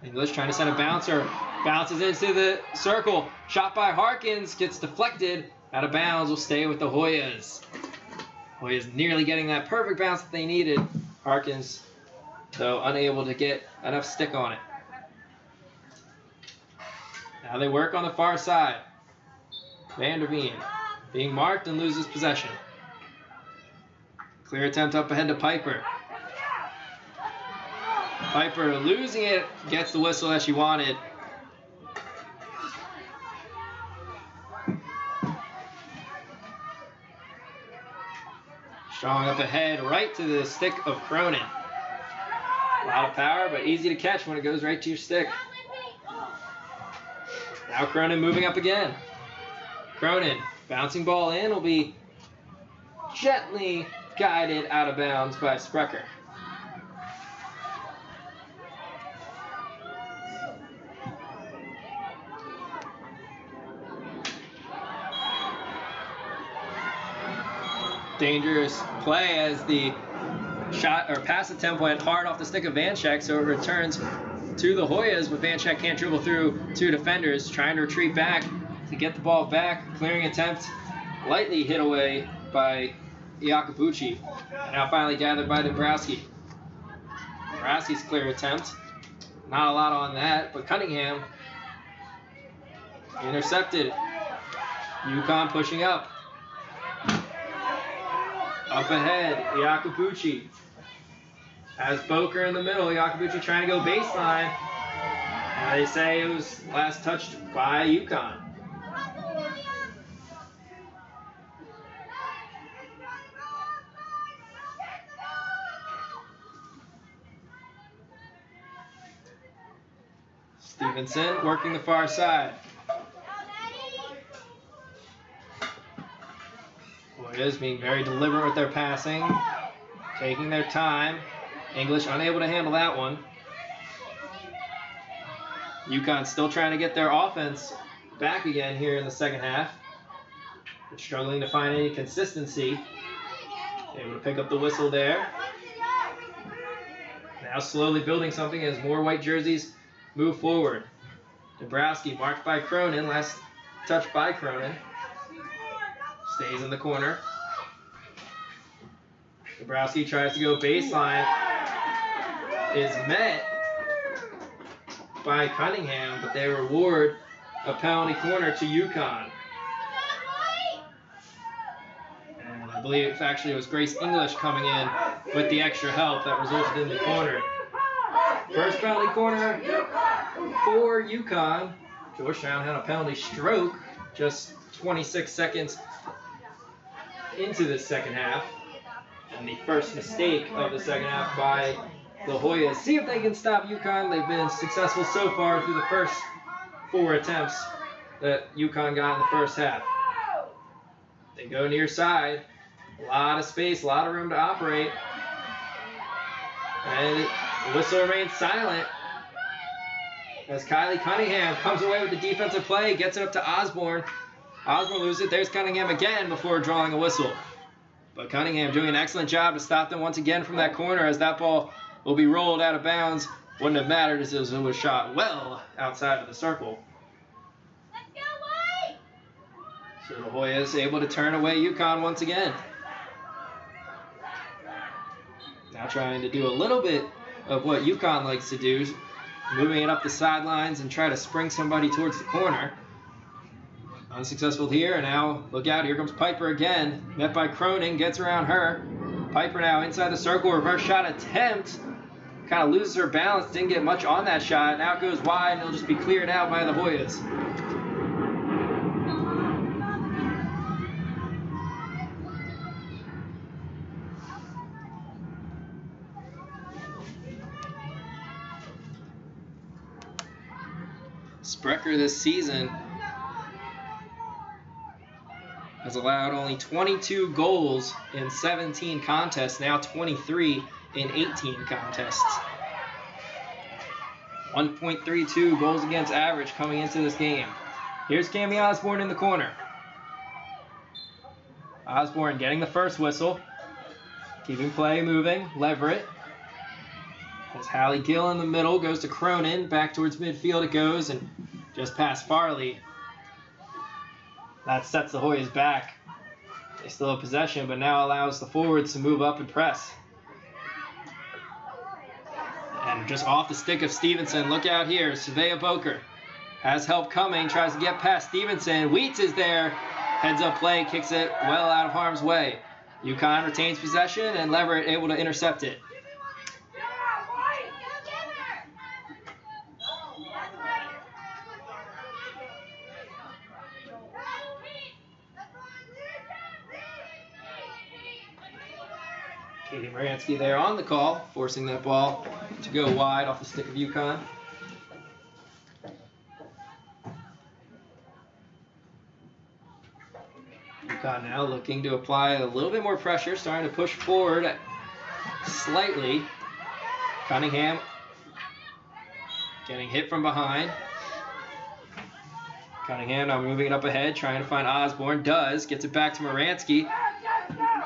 English trying to send a bouncer, bounces into the circle, shot by Harkins, gets deflected, out of bounds, will stay with the Hoyas. Hoyas nearly getting that perfect bounce that they needed. Harkins, though, unable to get enough stick on it. Now they work on the far side. Vanderveen being marked and loses possession. Clear attempt up ahead to Piper. Piper losing it, gets the whistle that she wanted. Strong up ahead, right to the stick of Cronin. A lot of power, but easy to catch when it goes right to your stick. Now Cronin moving up again. Cronin, bouncing ball in, will be gently guided out of bounds by Sprecher. Dangerous play as the shot or pass attempt went hard off the stick of Vanchak, so it returns to the Hoyas, but Vanchak can't dribble through two defenders, trying to retreat back to get the ball back. Clearing attempt lightly hit away by Iacobucci. Now finally gathered by Dombrowski. Dombrowski's clear attempt. Not a lot on that, but Cunningham intercepted. UConn pushing up. Up ahead, Iacobucci has Boker in the middle. Iacobucci trying to go baseline. They say it was last touched by UConn. Stevenson working the far side. Hoyas being very deliberate with their passing, taking their time. English unable to handle that one. UConn still trying to get their offense back again here in the second half. They're struggling to find any consistency. Able to pick up the whistle there. Now slowly building something as more white jerseys move forward. Dombrowski marked by Cronin, last touch by Cronin. Stays in the corner. Dombrowski tries to go baseline. Is met by Cunningham, but they reward a penalty corner to UConn. And I believe actually it was Grace English coming in with the extra help that resulted in the corner. First penalty corner for UConn. Georgetown had a penalty stroke just 26 seconds into the second half. And the first mistake of the second half by the Hoyas. See if they can stop UConn. They've been successful so far through the first 4 attempts that UConn got in the first half. They go near side. A lot of space, a lot of room to operate. And the whistle remains silent as Kylie Cunningham comes away with the defensive play, gets it up to Osborne. Osborne loses it. There's Cunningham again before drawing a whistle. But Cunningham doing an excellent job to stop them once again from that corner as that ball will be rolled out of bounds. Wouldn't have mattered as it was shot well outside of the circle. Let's go, White! So the Hoyas able to turn away UConn once again. Now trying to do a little bit of what UConn likes to do, moving it up the sidelines and try to spring somebody towards the corner. Unsuccessful here, and now look out, here comes Piper again. Met by Cronin, gets around her. Piper now inside the circle, reverse shot attempt. Kind of loses her balance, didn't get much on that shot. Now it goes wide, and it'll just be cleared out by the Hoyas. Sprecher this season has allowed only 22 goals in 17 contests, now 23 in 18 contests. 1.32 goals against average coming into this game. Here's Cami Osborne in the corner. Osborne getting the first whistle. Keeping play moving. Leverett. As Hallie Gill in the middle, goes to Cronin. Back towards midfield it goes, and just past Farley. That sets the Hoyas back. They still have possession, but now allows the forwards to move up and press. And just off the stick of Stevenson, look out here. Surveya Boker has help coming, tries to get past Stevenson. Wheats is there. Heads up play, kicks it well out of harm's way. UConn retains possession, and Leverett able to intercept it. Katie Moransky there on the call, forcing that ball to go wide off the stick of UConn. UConn now looking to apply a little bit more pressure, starting to push forward slightly. Cunningham getting hit from behind. Cunningham now moving it up ahead, trying to find Osborne. Does, gets it back to Moransky.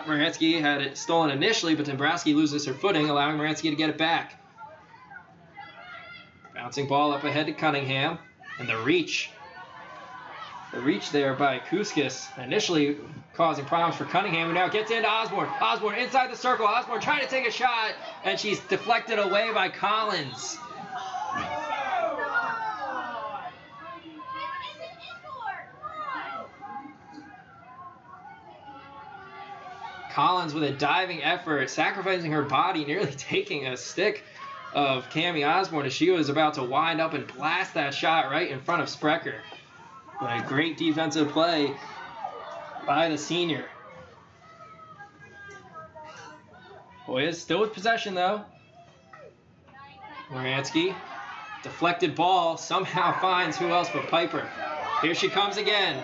Moransky had it stolen initially, but Dombrowski loses her footing, allowing Moransky to get it back. Bouncing ball up ahead to Cunningham. And the reach. The reach there by Kouskis, initially causing problems for Cunningham, who now gets into Osborne. Osborne inside the circle. Osborne trying to take a shot, and she's deflected away by Collins. Collins with a diving effort, sacrificing her body, nearly taking a stick of Cami Osborne as she was about to wind up and blast that shot right in front of Sprecher. But a great defensive play by the senior. Hoyas still with possession though. Moransky, deflected ball, somehow finds who else but Piper. Here she comes again.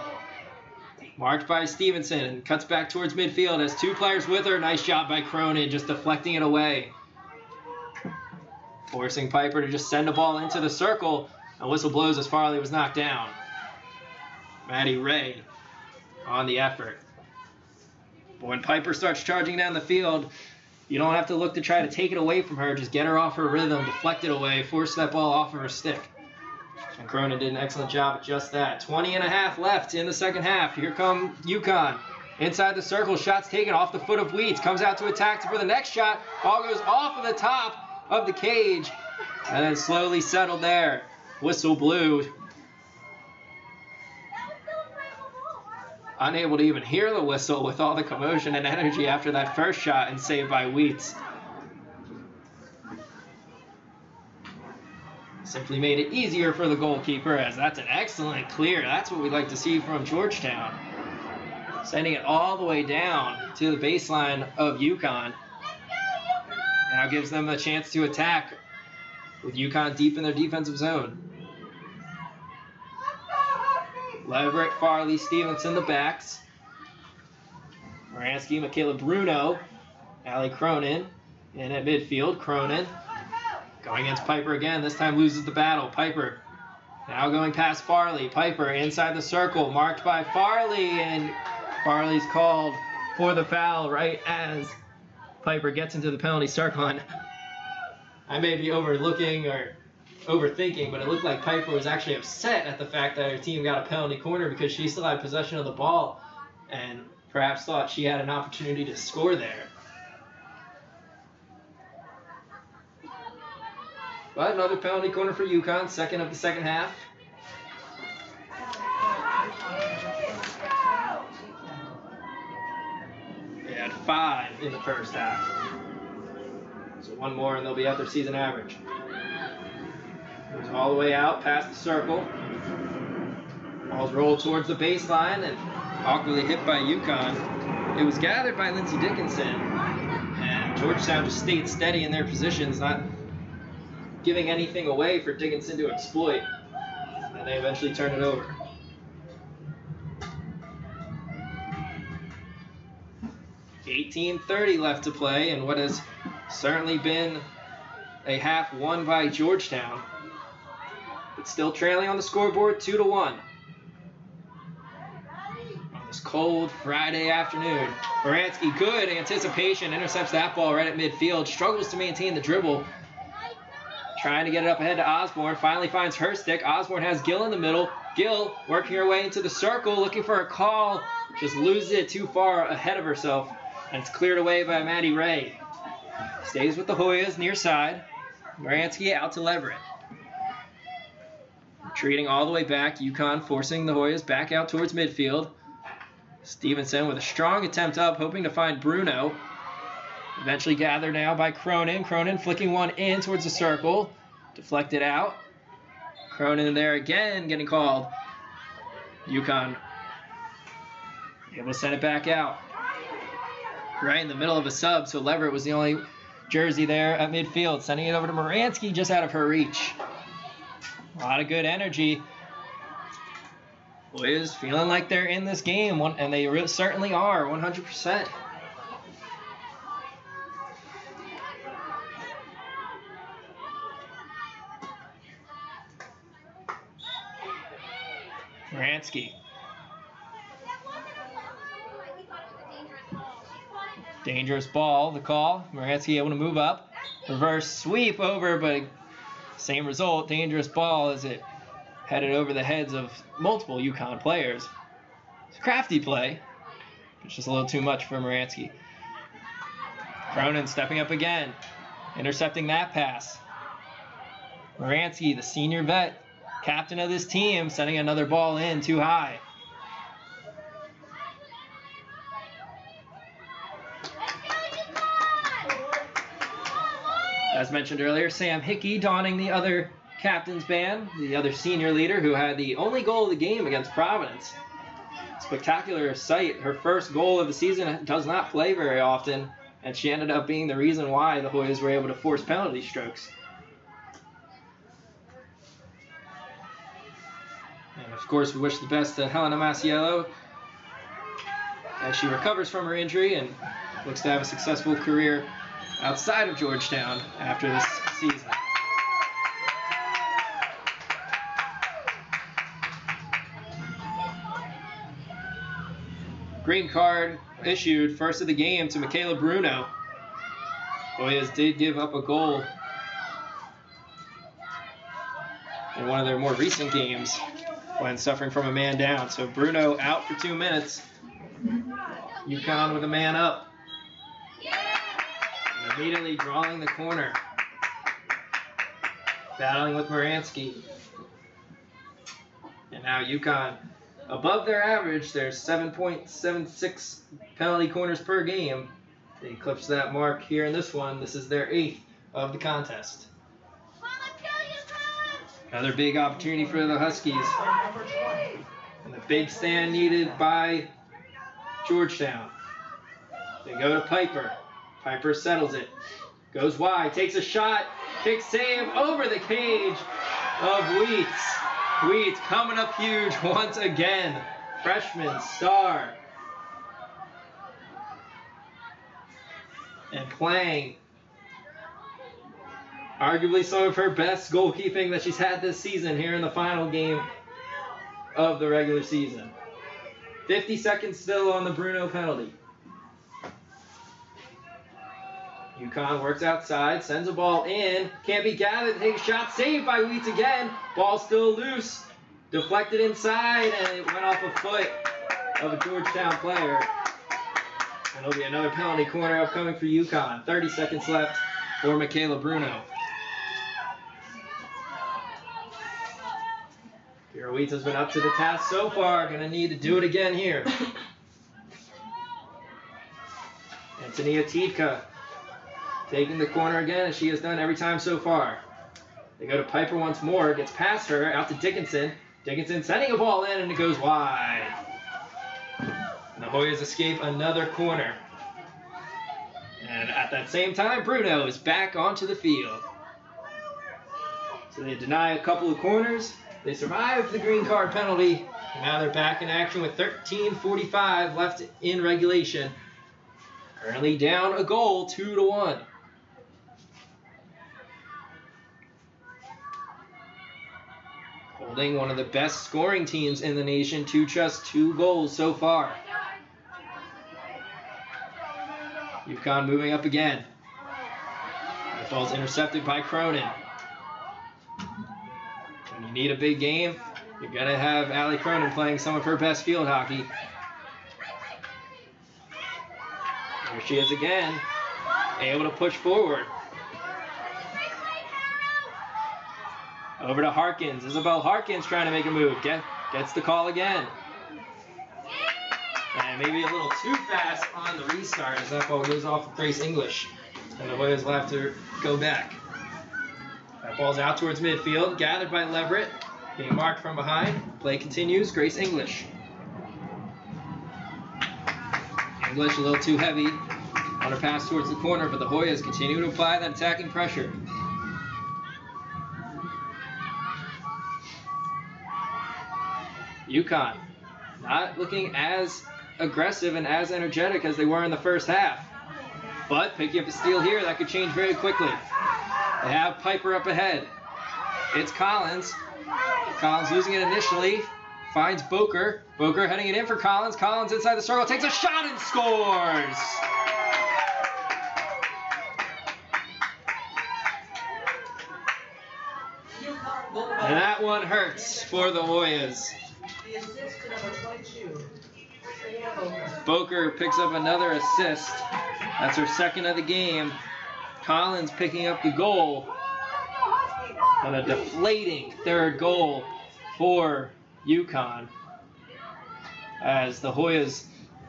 Marked by Stevenson and cuts back towards midfield. Has 2 players with her. Nice job by Cronin, just deflecting it away. Forcing Piper to just send a ball into the circle. And whistle blows as Farley was knocked down. Maddie Ray on the effort. But when Piper starts charging down the field, you don't have to look to try to take it away from her. Just get her off her rhythm, deflect it away, force that ball off of her stick. And Cronin did an excellent job at just that. 20 and a half left in the second half. Here come UConn. Inside the circle, shots taken off the foot of Wheats. Comes out to attack for the next shot. Ball goes off of the top of the cage. And then slowly settled there. Whistle blew. Unable to even hear the whistle with all the commotion and energy after that first shot, and saved by Wheats. Simply made it easier for the goalkeeper, as that's an excellent clear. That's what we'd like to see from Georgetown. Sending it all the way down to the baseline of UConn. Now gives them a chance to attack with UConn deep in their defensive zone. Leverett, Farley, Stevenson, the backs. Moransky, Michaela Bruno, Allie Cronin in at midfield. Cronin going against Piper again. This time loses the battle. Piper now going past Farley. Piper inside the circle, marked by Farley, and Farley's called for the foul right as Piper gets into the penalty circle. And I may be overlooking or overthinking, but it looked like Piper was actually upset at the fact that her team got a penalty corner because she still had possession of the ball and perhaps thought she had an opportunity to score there. But another penalty corner for UConn, second of the second half. They had 5 in the first half. So one more and they'll be at their season average. Goes all the way out past the circle. Ball's rolled towards the baseline and awkwardly hit by UConn. It was gathered by Lindsey Dickinson, and Georgetown just stayed steady in their positions, not giving anything away for Dickinson to exploit. And they eventually turned it over. $18:30 left to play, and what has certainly been a half won by Georgetown, but still trailing on the scoreboard 2-1. On this cold Friday afternoon, Moransky, good anticipation, intercepts that ball right at midfield, struggles to maintain the dribble, trying to get it up ahead to Osborne, finally finds her stick. Osborne has Gill in the middle. Gill working her way into the circle, looking for a call, just loses it too far ahead of herself, and it's cleared away by Maddie Ray. Stays with the Hoyas near side. Moransky out to Leverett. Retreating all the way back, UConn forcing the Hoyas back out towards midfield. Stevenson with a strong attempt up, hoping to find Bruno. Eventually gathered now by Cronin. Cronin flicking one in towards the circle. Deflected out. Cronin there again, getting called. UConn able to send it back out. Right in the middle of a sub, so Leverett was the only jersey there at midfield, sending it over to Moransky just out of her reach. A lot of good energy. Boys feeling like they're in this game, and they certainly are, 100%. Moransky. Dangerous ball, the call. Moransky able to move up. Reverse sweep over, but same result. Dangerous ball as it headed over the heads of multiple UConn players. It's a crafty play. It's just a little too much for Moransky. Cronin stepping up again. Intercepting that pass. Moransky, the senior vet, captain of this team, sending another ball in too high. As mentioned earlier, Sam Hickey donning the other captain's band, the other senior leader who had the only goal of the game against Providence. Spectacular sight. Her first goal of the season, does not play very often, and she ended up being the reason why the Hoyas were able to force penalty strokes. And of course, we wish the best to Helena Masiello as she recovers from her injury and looks to have a successful career outside of Georgetown after this season. Green card issued, first of the game, to Michaela Bruno. Hoyas did give up a goal in one of their more recent games when suffering from a man down. So Bruno out for 2 minutes. UConn with a man up. And immediately drawing the corner. Battling with Moransky. And now UConn above their average. There's 7.76 penalty corners per game. They eclipsed that mark here in this one. This is their 8th of the contest. Come on, let's go, UConn! Another big opportunity for the Huskies. And the big stand needed by Georgetown. They go to Piper. Piper settles it. Goes wide, takes a shot, big save over the cage of Wheats. Wheats coming up huge once again. Freshman star. And playing arguably some of her best goalkeeping that she's had this season here in the final game of the regular season. 50 seconds still on the Bruno penalty. UConn works outside, sends a ball in, can't be gathered, takes a shot, saved by Wheats again. Ball still loose, deflected inside, and it went off a foot of a Georgetown player. And it'll be another penalty corner upcoming for UConn. 30 seconds left for Michaela Bruno. Kira Wheats has been up to the task so far, gonna need to do it again here. Antonia Tidka taking the corner again, as she has done every time so far. They go to Piper once more, gets past her, out to Dickinson. Dickinson sending a ball in, and it goes wide. And the Hoyas escape another corner. And at that same time, Bruno is back onto the field. So they deny a couple of corners. They survive the green card penalty. And now they're back in action with 13:45 left in regulation. Currently down a goal, 2-1. Holding one of the best scoring teams in the nation to just 2 goals so far. UConn moving up again. The ball's intercepted by Cronin. When you need a big game, you're going to have Allie Cronin playing some of her best field hockey. Here she is again, able to push forward. Over to Harkins. Isabel Harkins trying to make a move. Gets the call again. And maybe a little too fast on the restart as that ball goes off of Grace English. And the Hoyas will have to go back. That ball's out towards midfield. Gathered by Leverett. Being marked from behind. Play continues. Grace English. English a little too heavy on her pass towards the corner, but the Hoyas continue to apply that attacking pressure. UConn not looking as aggressive and as energetic as they were in the first half. But picking up a steal here, that could change very quickly. They have Piper up ahead. It's Collins. Collins losing it initially. Finds Boker. Boker heading it in for Collins. Collins inside the circle, takes a shot and scores! And that one hurts for the Hoyas. Boker picks up another assist. That's her second of the game. Collins picking up the goal. And a deflating third goal for UConn. As the Hoyas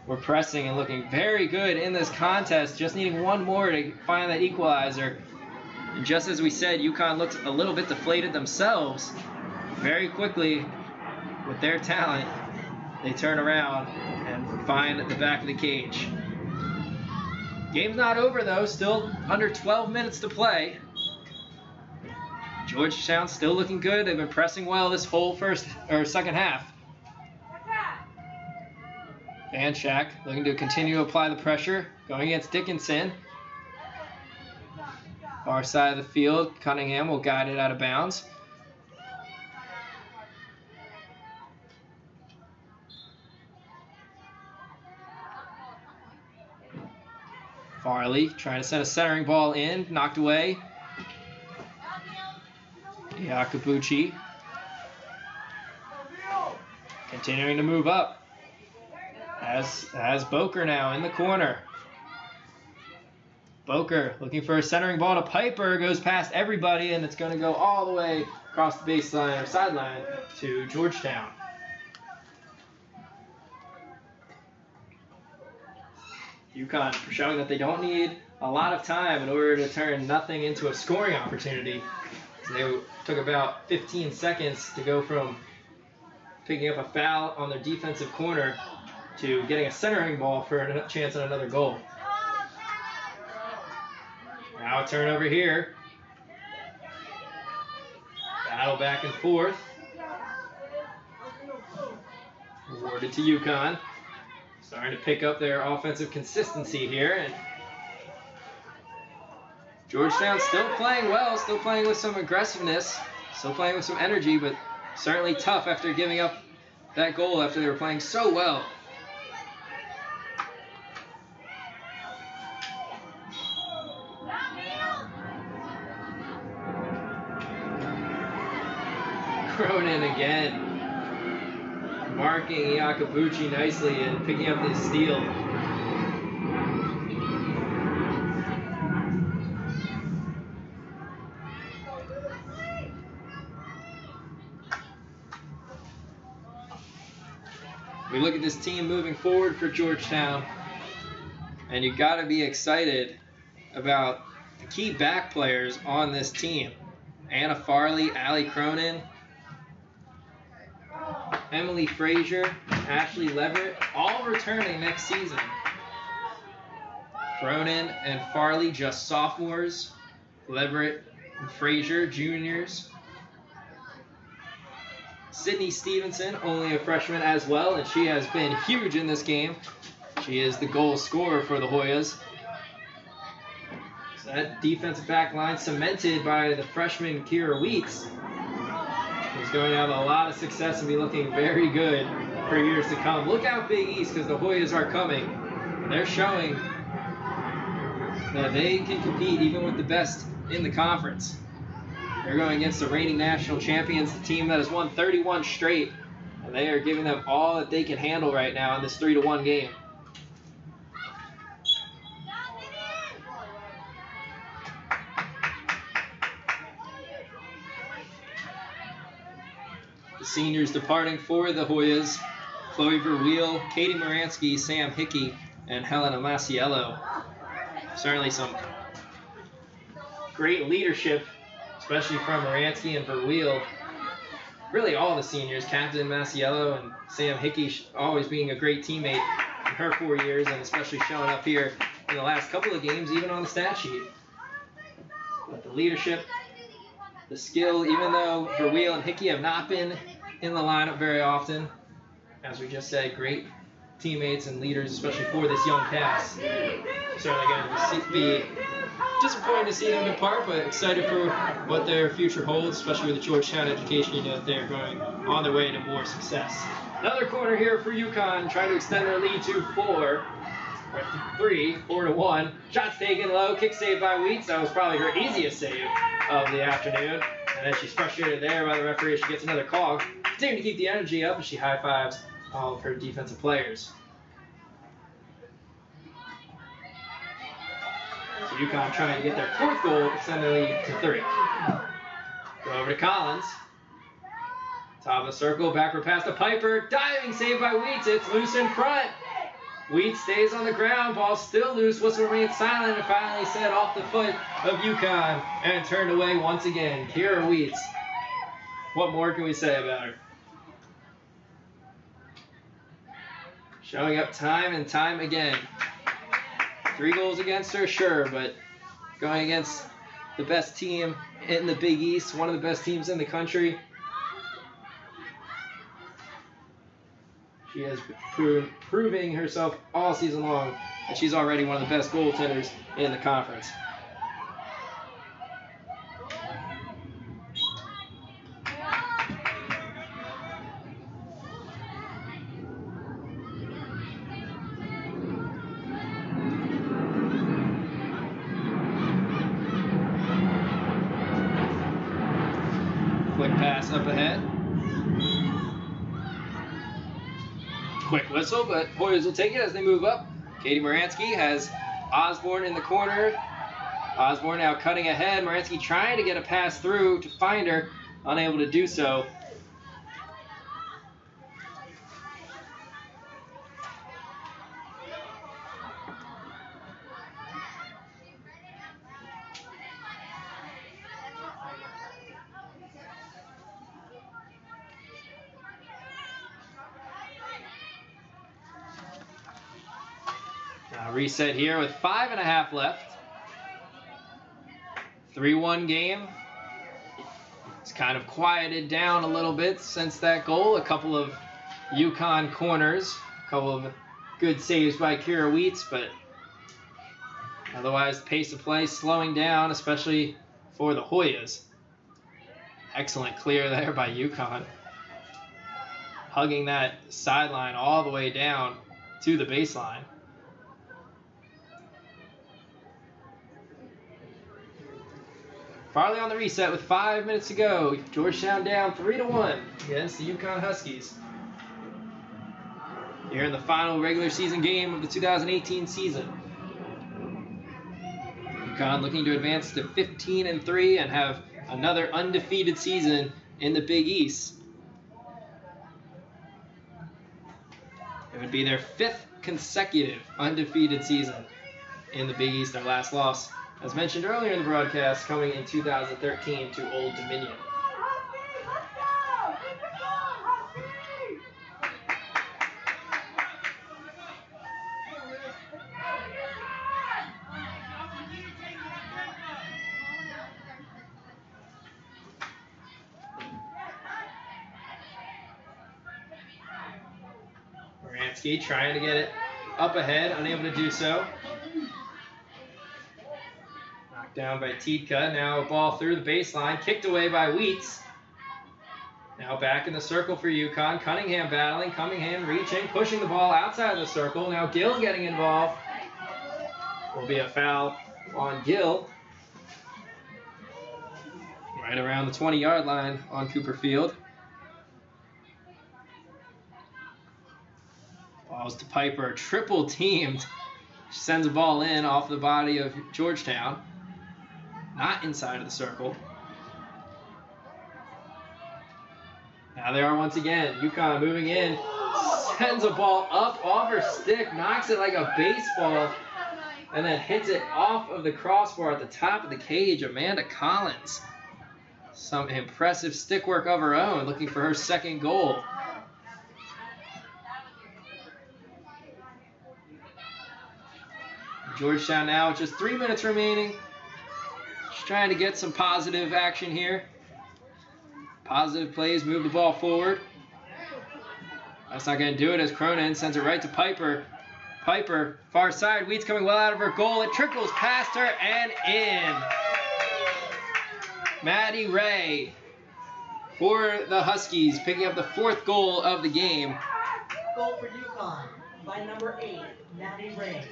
were pressing and looking very good in this contest, just needing one more to find that equalizer. And just as we said, UConn looked a little bit deflated themselves. Very quickly, with their talent, they turn around and find the back of the cage. Game's not over though, still under 12 minutes to play. Georgetown still looking good. They've been pressing well this whole second half. Van Schack looking to continue to apply the pressure, going against Dickinson. Far side of the field, Cunningham will guide it out of bounds. Farley trying to send a centering ball in, knocked away. Iacobucci continuing to move up. As Boker now in the corner. Boker looking for a centering ball to Piper, goes past everybody, and it's going to go all the way across the baseline or sideline to Georgetown. UConn showing that they don't need a lot of time in order to turn nothing into a scoring opportunity. They took about 15 seconds to go from picking up a foul on their defensive corner to getting a centering ball for a chance at another goal. Now a turnover here. Battle back and forth. Awarded to UConn. Starting to pick up their offensive consistency here. And Georgetown still playing well, still playing with some aggressiveness, still playing with some energy, but certainly tough after giving up that goal after they were playing so well. Cronin again. Marking Iacobucci nicely and picking up his steal. We look at this team moving forward for Georgetown, and you got to be excited about the key back players on this team. Anna Farley, Allie Cronin, Emily Frazier, Ashley Leverett, all returning next season. Cronin and Farley just sophomores, Leverett and Frazier juniors. Sydney Stevenson, only a freshman as well, and she has been huge in this game. She is the goal scorer for the Hoyas. So that defensive back line cemented by the freshman Kira Wheats is going to have a lot of success and be looking very good for years to come. Look out Big East, because the Hoyas are coming. They're showing that they can compete even with the best in the conference. They're going against the reigning national champions, the team that has won 31 straight, and they are giving them all that they can handle right now in this 3-1 game. The seniors departing for the Hoyas: Chloe Verweel, Katie Moransky, Sam Hickey, and Helena Masiello. Certainly some great leadership, especially from Moransky and Verweel. Really all the seniors, Captain Masiello and Sam Hickey, always being a great teammate in her 4 years, and especially showing up here in the last couple of games, even on the stat sheet. But the leadership, the skill, even though Verweel and Hickey have not been in the lineup very often, as we just said, great teammates and leaders, especially for this young cast. Certainly going to be disappointed to see them depart, but excited for what their future holds, especially with the Georgetown education unit. They're going on their way to more success. Another corner here for UConn, trying to extend their lead to 4-1. Shots taken low, kick saved by Wheats. That was probably her easiest save of the afternoon. And then she's frustrated there by the referee. She gets another call. Continuing to keep the energy up as she high-fives all of her defensive players. So UConn trying to get their 4th goal, extend their lead to 3. Go over to Collins. Top of the circle, backward pass to Piper. Diving save by Wheats. It's loose in front. Wheats stays on the ground. Ball still loose. Whistle remains silent and finally set off the foot of UConn and turned away once again. Kira Wheats. What more can we say about her? Showing up time and time again. 3 goals against her, sure, but going against the best team in the Big East, one of the best teams in the country. She has been proving herself all season long that she's already one of the best goaltenders in the conference. Quick pass up ahead. Quick whistle, but Hoyas will take it as they move up. Katie Moransky has Osborne in the corner. Osborne now cutting ahead. Moransky trying to get a pass through to find her, unable to do so. reset here with 5.5 left. 3-1 game. It's kind of quieted down a little bit since that goal. A couple of UConn corners, a couple of good saves by Kira Wheats, but otherwise the pace of play slowing down, especially for the Hoyas. Excellent clear there by UConn. Hugging that sideline all the way down to the baseline. Farley on the reset with 5 minutes to go. Georgetown down 3-1 against the UConn Huskies. Here in the final regular season game of the 2018 season. UConn looking to advance to 15-3 and have another undefeated season in the Big East. It would be their 5th consecutive undefeated season in the Big East. Their last loss, as mentioned earlier in the broadcast, coming in 2013 to Old Dominion. Moransky trying to get it up ahead, unable to do so. Knocked down by Tidka. Now a ball through the baseline, kicked away by Wheats. Now back in the circle for UConn. Cunningham battling, Cunningham reaching, pushing the ball outside of the circle. Now Gill getting involved. Will be a foul on Gill. Right around the 20-yard line on Cooper Field. Balls to Piper, triple teamed. She sends a ball in off the body of Georgetown. Not inside of the circle. Now they are once again. UConn moving in. Sends a ball up off her stick. Knocks it like a baseball. And then hits it off of the crossbar at the top of the cage. Amanda Collins. Some impressive stick work of her own. Looking for her second goal. Georgetown now with just 3 minutes remaining. Just trying to get some positive action here. Positive plays, move the ball forward. That's not going to do it as Cronin sends it right to Piper. Piper, far side, Wheats coming well out of her goal. It trickles past her and in. Maddie Ray for the Huskies, picking up the 4th goal of the game. Goal for UConn by number 8.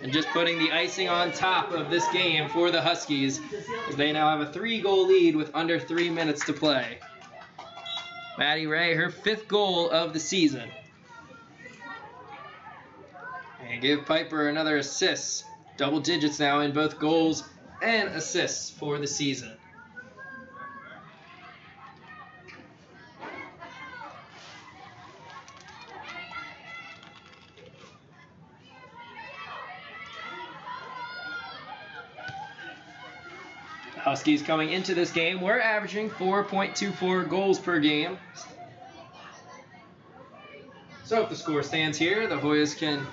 And just putting the icing on top of this game for the Huskies, as they now have a 3-goal lead with under 3 minutes to play. Maddie Ray, her 5th goal of the season. And give Piper another assist. Double digits now in both goals and assists for the season. Huskies coming into this game, we're averaging 4.24 goals per game. So if the score stands here, the Hoyas can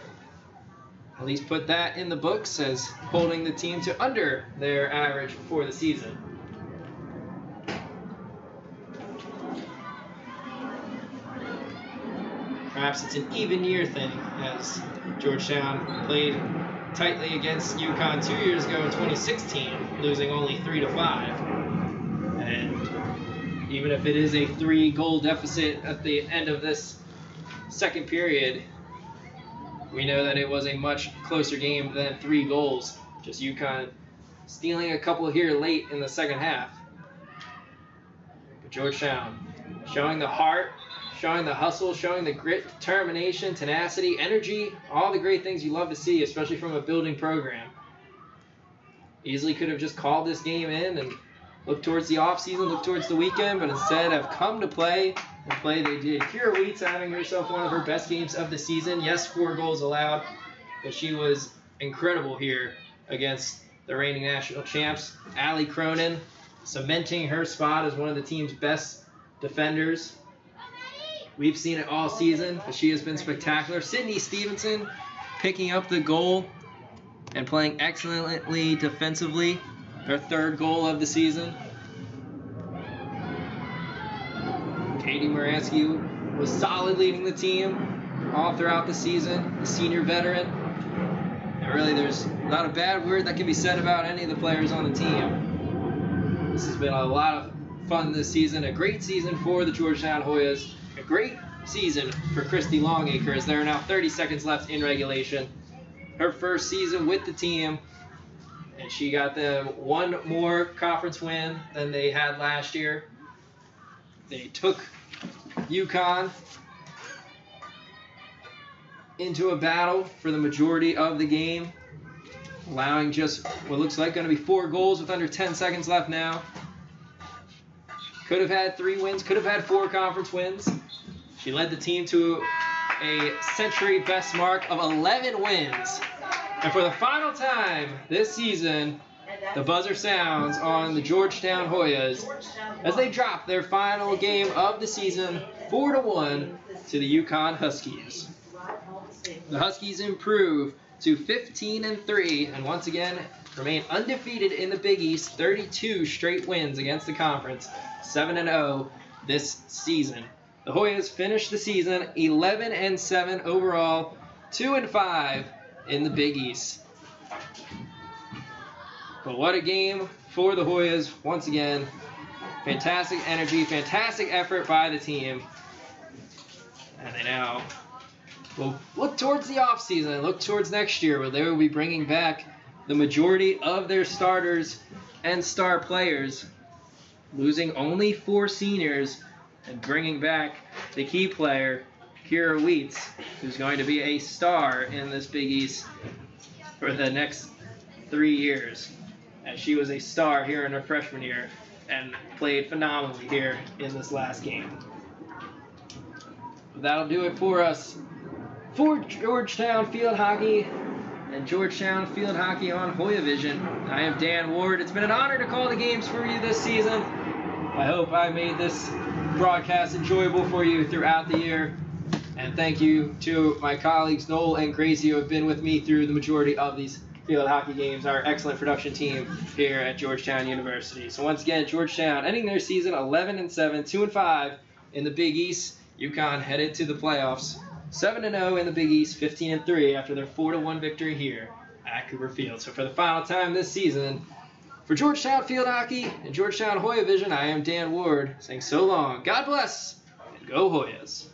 at least put that in the books as holding the team to under their average for the season. Perhaps it's an even year thing, as Georgetown played tightly against UConn 2 years ago in 2016, losing only 3-5. And even if it is a 3-goal deficit at the end of this second period, we know that it was a much closer game than 3 goals. Just UConn stealing a couple here late in the second half. But Georgetown showing the heart, showing the hustle, showing the grit, determination, tenacity, energy, all the great things you love to see, especially from a building program. Easily could have just called this game in and looked towards the offseason, looked towards the weekend, but instead have come to play, and play they did. Kira Wheats having herself one of her best games of the season. Yes, 4 goals allowed, but she was incredible here against the reigning national champs. Allie Cronin cementing her spot as one of the team's best defenders. We've seen it all season, but she has been spectacular. Sydney Stevenson picking up the goal and playing excellently defensively. Her third goal of the season. Katie Moransky was solid leading the team all throughout the season, the senior veteran. And really, there's not a bad word that can be said about any of the players on the team. This has been a lot of fun this season, a great season for the Georgetown Hoyas, a great season for Christy Longacre as there are now 30 seconds left in regulation. Her first season with the team, and she got them one more conference win than they had last year. They took UConn into a battle for the majority of the game, allowing just what looks like going to be 4 goals with under 10 seconds left now. Could have had 3 wins, could have had 4 conference wins. She led the team to a century best mark of 11 wins. And for the final time this season, the buzzer sounds on the Georgetown Hoyas as they drop their final game of the season 4-1 to the UConn Huskies. The Huskies improve to 15-3 and once again remain undefeated in the Big East, 32 straight wins against the conference, 7-0 this season. The Hoyas finished the season 11-7 overall, 2-5 in the Big East. But what a game for the Hoyas. Once again, fantastic energy, fantastic effort by the team. And they now will look towards the offseason, look towards next year where they will be bringing back the majority of their starters and star players, losing only 4 seniors and bringing back the key player, Kira Wheats, who's going to be a star in this Big East for the next 3 years, as she was a star here in her freshman year and played phenomenally here in this last game. But that'll do it for us for Georgetown Field Hockey and Georgetown Field Hockey on Hoya Vision. I am Dan Ward. It's been an honor to call the games for you this season. I hope I made this broadcast enjoyable for you throughout the year. And thank you to my colleagues Noel and Gracie who have been with me through the majority of these field hockey games, our excellent production team here at Georgetown University. So once again, Georgetown ending their season 11-7, 2-5 in the Big East. UConn headed to the playoffs, 7-0 in the Big East, 15-3 after their 4-1 victory here at Cooper Field. So for the final time this season, for Georgetown Field Hockey and Georgetown Hoya Vision, I am Dan Ward saying so long, God bless, and go Hoyas.